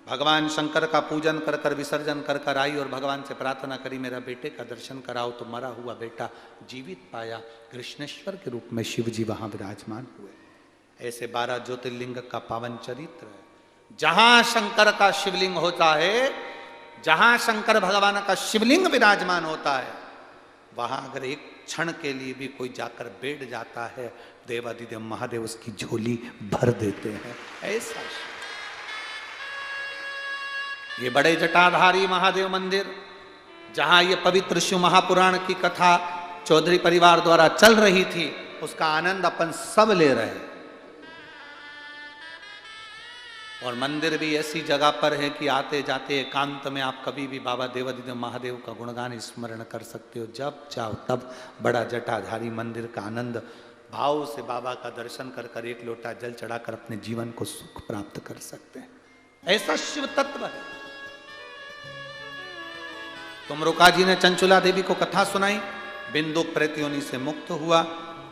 [SPEAKER 3] भगवान शंकर का पूजन कर कर विसर्जन कर कर आई और भगवान से प्रार्थना करी मेरा बेटे का दर्शन कराओ, तो मरा हुआ बेटा जीवित पाया। कृष्णेश्वर के रूप में शिव जी वहां विराजमान हुए। ऐसे 12 ज्योतिर्लिंग का पावन चरित्र है। जहां शंकर का शिवलिंग होता है, जहां शंकर भगवान का शिवलिंग विराजमान होता है, वहां अगर एक क्षण के लिए भी कोई जाकर बैठ जाता है, देवादिदेव महादेव उसकी झोली भर देते हैं। ऐसा ये बड़े जटाधारी महादेव मंदिर, जहां ये पवित्र शिव महापुराण की कथा चौधरी परिवार द्वारा चल रही थी, उसका आनंद अपन सब ले रहे हैं। और मंदिर भी ऐसी जगह पर है कि आते जाते एकांत में आप कभी भी बाबा देवादिदेव महादेव का गुणगान स्मरण कर सकते हो, जब चाहो तब। बड़ा जटाधारी मंदिर का आनंद भाव से बाबा का दर्शन कर कर एक लोटा जल चढ़ाकर अपने जीवन को सुख प्राप्त कर सकते हैं। ऐसा शिव तत्व है। तुमरुका जी ने चंचुला देवी को कथा सुनाई, बिंदु प्रेत्योनि से मुक्त हुआ।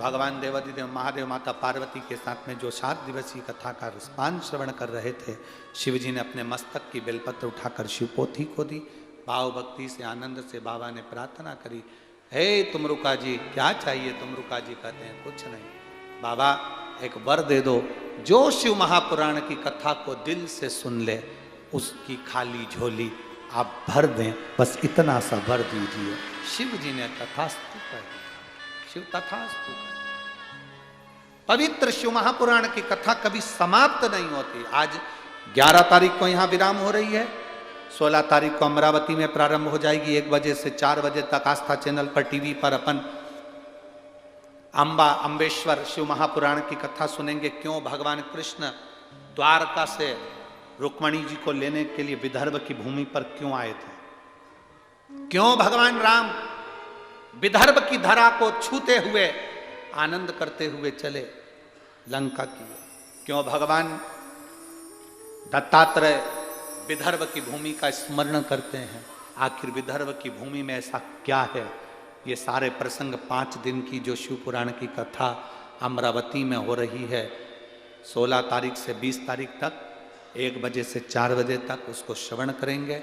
[SPEAKER 3] भगवान देवादिदेव महादेव माता पार्वती के साथ में जो 7 दिवसीय कथा का रसपान श्रवण कर रहे थे, शिव जी ने अपने मस्तक की बेलपत्र उठाकर शिवपोथी को दी। भाव भक्ति से आनंद से बाबा ने प्रार्थना करी, हे तुमरुका जी क्या चाहिए? तुमरुका जी कहते हैं कुछ नहीं, बाबा एक वर दे दो, जो शिव महापुराण की कथा को दिल से सुन ले उसकी खाली झोली आप भर दें, बस इतना सा भर दीजिए। शिव जी ने तथास्तु कर दिया। शिव तथास्तु। पवित्र शिव महापुराण की कथा कभी समाप्त नहीं होती। आज 11 तारीख को यहां विराम हो रही है, 16 तारीख को अमरावती में प्रारंभ हो जाएगी। 1 बजे से 4 बजे तक आस्था चैनल पर टीवी पर अपन अम्बेश्वर शिव महापुराण की कथा सुनेंगे। क्यों भगवान कृष्ण द्वारका से रुक्मणी जी को लेने के लिए विदर्भ की भूमि पर क्यों आए थे, क्यों भगवान राम विदर्भ की धरा को छूते हुए आनंद करते हुए चले लंका की, क्यों भगवान दत्तात्रेय विदर्भ की भूमि का स्मरण करते हैं, आखिर विदर्भ की भूमि में ऐसा क्या है। ये सारे प्रसंग 5 दिन की जो शिव पुराण की कथा अमरावती में हो रही है, 16 तारीख से 20 तारीख तक 1 बजे से 4 बजे तक उसको श्रवण करेंगे।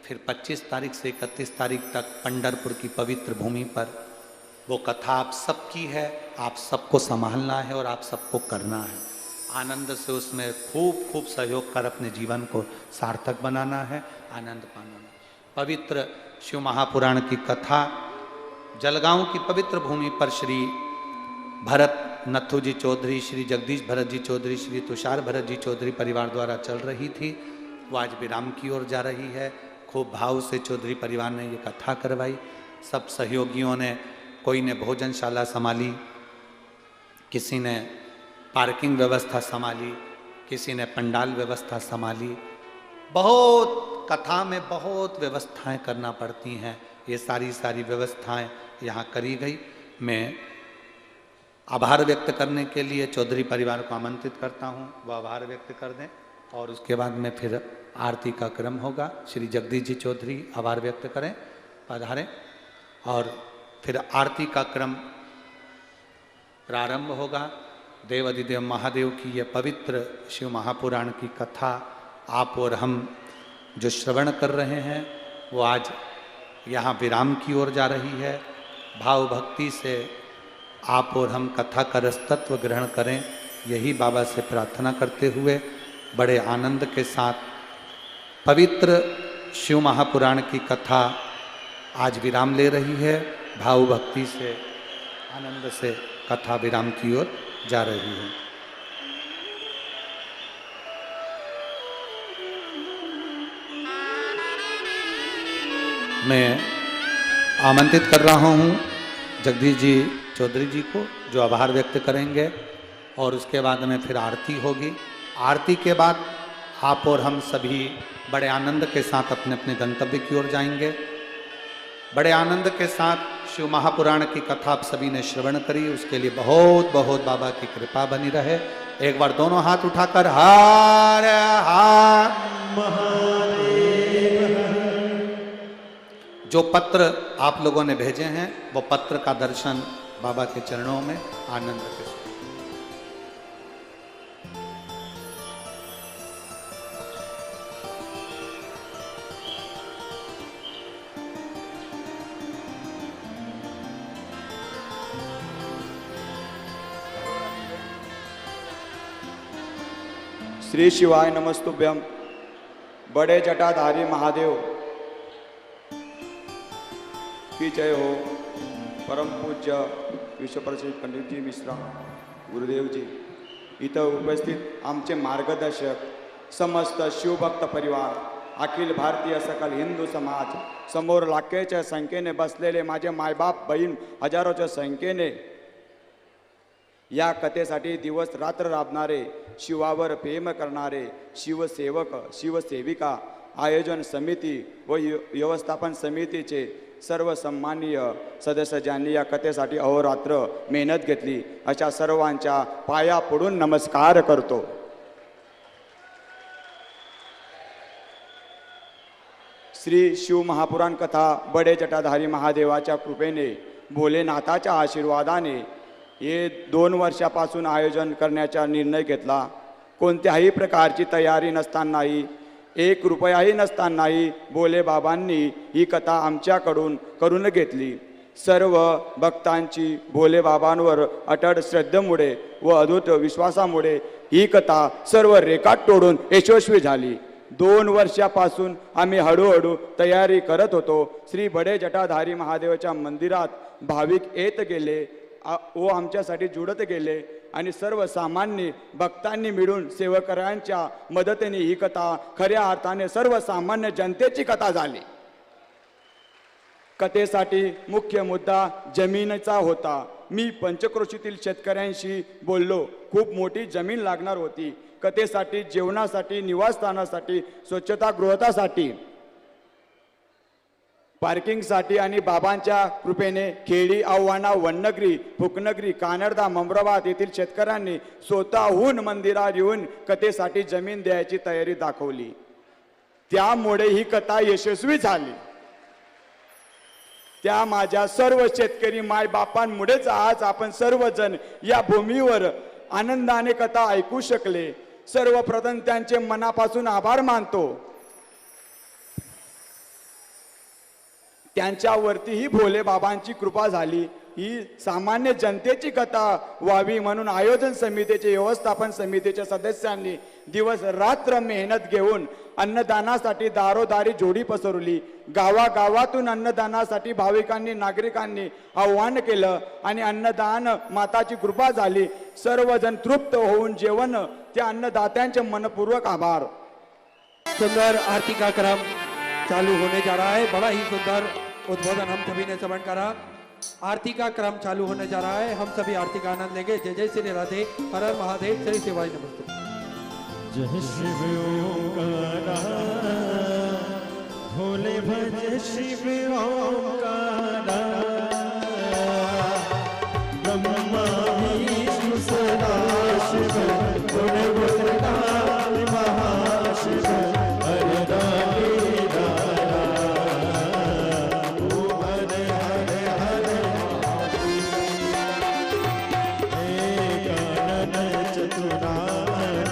[SPEAKER 3] फिर 25 तारीख से 31 तारीख तक पंढरपुर की पवित्र भूमि पर वो कथा आप सबकी है, आप सबको संभालना है और आप सबको करना है। आनंद से उसमें खूब खूब सहयोग कर अपने जीवन को सार्थक बनाना है, आनंद पाना है। पवित्र शिव महापुराण की कथा जलगांव की पवित्र भूमि पर श्री भरत नथु जी चौधरी, श्री जगदीश भरत जी चौधरी, श्री तुषार भरत जी चौधरी परिवार द्वारा चल रही थी, वो आज विराम की ओर जा रही है। खूब भाव से चौधरी परिवार ने ये कथा करवाई। सब सहयोगियों ने, कोई ने भोजनशाला संभाली, किसी ने पार्किंग व्यवस्था संभाली, किसी ने पंडाल व्यवस्था संभाली। बहुत कथा में बहुत व्यवस्थाएं करना पड़ती हैं, ये सारी व्यवस्थाएं यहाँ करी गई। मैं आभार व्यक्त करने के लिए चौधरी परिवार को आमंत्रित करता हूँ, वह आभार व्यक्त कर दें और उसके बाद में फिर आरती का क्रम होगा। श्री जगदीश जी चौधरी आभार व्यक्त करें, पधारें और फिर आरती का क्रम प्रारंभ होगा। देव अधिदेव महादेव की यह पवित्र शिव महापुराण की कथा आप और हम जो श्रवण कर रहे हैं वो आज यहाँ विराम की ओर जा रही है। भाव भक्ति से आप और हम कथा का रसतत्व ग्रहण करें, यही बाबा से प्रार्थना करते हुए बड़े आनंद के साथ पवित्र शिव महापुराण की कथा आज विराम ले रही है। भाव भक्ति से आनंद से कथा विराम की ओर जा रही है। मैं आमंत्रित कर रहा हूँ जगदीश जी चौधरी जी को, जो आभार व्यक्त करेंगे और उसके बाद में फिर आरती होगी। आरती के बाद आप और हम सभी बड़े आनंद के साथ अपने अपने गंतव्य की ओर जाएंगे। बड़े आनंद के साथ शिव महापुराण की कथा आप सभी ने श्रवण करी, उसके लिए बहुत बहुत बाबा की कृपा बनी रहे। एक बार दोनों हाथ उठाकर हर हर महादेव। जो पत्र आप लोगों ने भेजे हैं वो पत्र का दर्शन बाबा के चरणों में आनंद के साथ।
[SPEAKER 4] श्री शिवाय नमस्तुभ्यम। बड़े जटाधारी महादेव की जय हो। परम पूज्य विश्वप्रसिद्ध पंडित जी मिश्रा गुरुदेव जी, इथं उपस्थित आमचे मार्गदर्शक, समस्त शिवभक्त परिवार, अखिल भारतीय सकल हिंदू समाज, समोर लाखेच्या संख्येने बसलेले माझे मायबाप बहीण, हजारोच्या संख्येने या कथेसाठी दिवस रात्र राबणारे, शिवावर प्रेम करणारे शिवसेवक, शिवसेविका, आयोजन समिती व व्यवस्थापन समितीचे सर्व सन्माननीय सदस्य ज्यांनी या कथेसाठी अहोरात्र मेहनत घेतली, अशा सर्वांच्या पाया पडून नमस्कार करतो। श्री शिव महापुराण कथा बडे जटाधारी महादेवाच्या कृपेने, भोलेनाथाच्या आशीर्वादाने हे 2 वर्षापासून आयोजन करण्याचा निर्णय घेतला। कोणत्याही प्रकारची तयारी नसतानाही, 1 रुपयाही नसतानाही भोले बाबांनी ही कथा आमच्याकडून करून घेतली। सर्व भक्तांची भोले बाबांवर अटळ श्रद्धेमुळे व अद्भुत विश्वासामुळे ही कथा सर्व रेखाट तोडून यशस्वी झाली। 2 वर्षापासून आम्ही हळूहळू तयारी करत होतो। श्री बडे जटाधारी महादेवाच्या मंदिरात भाविक येत गेले व आमच्यासाठी जुळत गेले आणि सर्वसामान्य भक्तांनी मिळून सेवकांच्या मदतीने ही कथा खऱ्या अर्थाने सर्वसामान्य जनतेची कथा झाली। कथेसाठी मुख्य मुद्दा जमिनीचा होता। मी पंचक्रोशीतील शेतकऱ्यांशी बोललो। खूप मोठी जमीन लागणार होती कथेसाठी, जेवणासाठी, निवासस्थानासाठी, स्वच्छतागृहासाठी, पार्किंगसाठी आणि बाबांच्या कृपेने खेडी, आव्हाना, वननगरी, फुकनगरी, कानडदा, ममराबाद येथील शेतकऱ्यांनी स्वतःहून मंदिरात येऊन कथेसाठी जमीन द्यायची तयारी दाखवली। त्यामुळे ही कथा यशस्वी झाली। त्या माझ्या सर्व शेतकरी माय बापांमुळेच आज आपण सर्वजण या भूमीवर आनंदाने कथा ऐकू शकले। सर्वप्रथम त्यांचे मनापासून आभार मानतो। त्यांच्यावरतीही भोले बाबांची कृपा झाली. ही सामान्य जनतेची कथा व्हावी म्हणून आयोजन समितीचे व्यवस्थापन समितीच्या सदस्यांनी दिवस रात्र मेहनत घेऊन अन्नदानासाठी दारोदारी जोडी पसरवली. गावागावातून अन्नदानासाठी भाविकांनी नागरिकांनी आव्हान केलं आणि अन्नदान माताची कृपा झाली. सर्वजण तृप्त होऊन जेवण त्या अन्नदात्यांचे मनपूर्वक आभार.
[SPEAKER 5] सुंदर आरती का क्रम चालू होने जा रहा है. बड़ा ही सुंदर उद्बोधन हम सभी ने श्रवण करा. आरती का क्रम चालू होने जा रहा है. हम सभी आरती का आनंद लेंगे. जय जय श्री राधे. हर हर महादेव. श्री शिवाय नमस्ते.
[SPEAKER 2] जय शिव ओंकारा भोले भज शिव ओंकारा ब्रह्मा विष्णु सदा शिव गुणगोत्रा महाशिव हरदारी दारा ओम हरे हरे हरे एकानन चतुरानन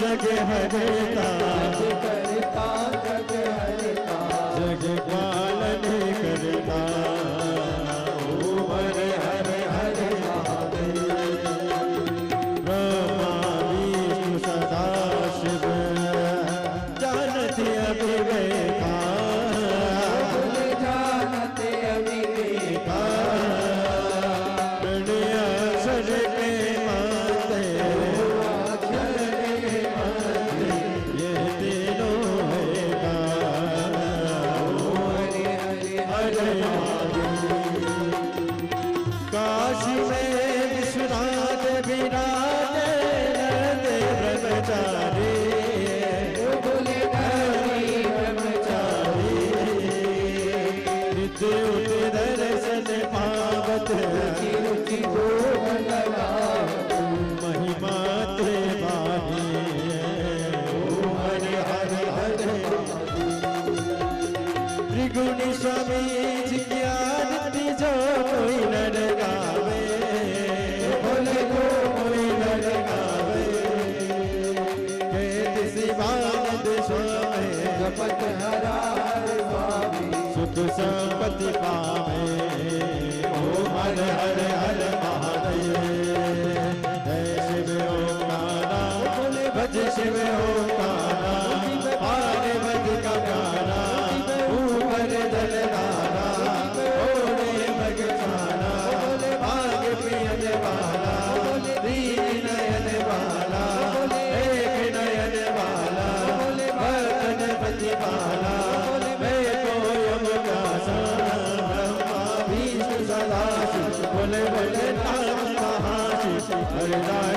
[SPEAKER 2] जग हरता जग पालन करता ओम हरे हरे हरे ब्रह्मा विष्णु सदा शिव जानते अविवेका काशी में विश्वनाथ विराजे रहते ब्रह्मचारी ब्रह्मचारी नित्य उठे दर्शन पावत महिमा ते बानी हरे हरे हरे त्रिगुणी स्वामी जी की आरती जो कोई न लगावे बोले को कोई न लगावे कहते शिवानंद स्वामी जपत हरा सुख संपत्ति पावे ओम हरे हरे हरे महादेव जय शिव ओंकारा भज शिव ओंकारा आगे भज का गाना ऊपर जलधारा ओढ़े भगवाना आगे पियन वाला हरदाई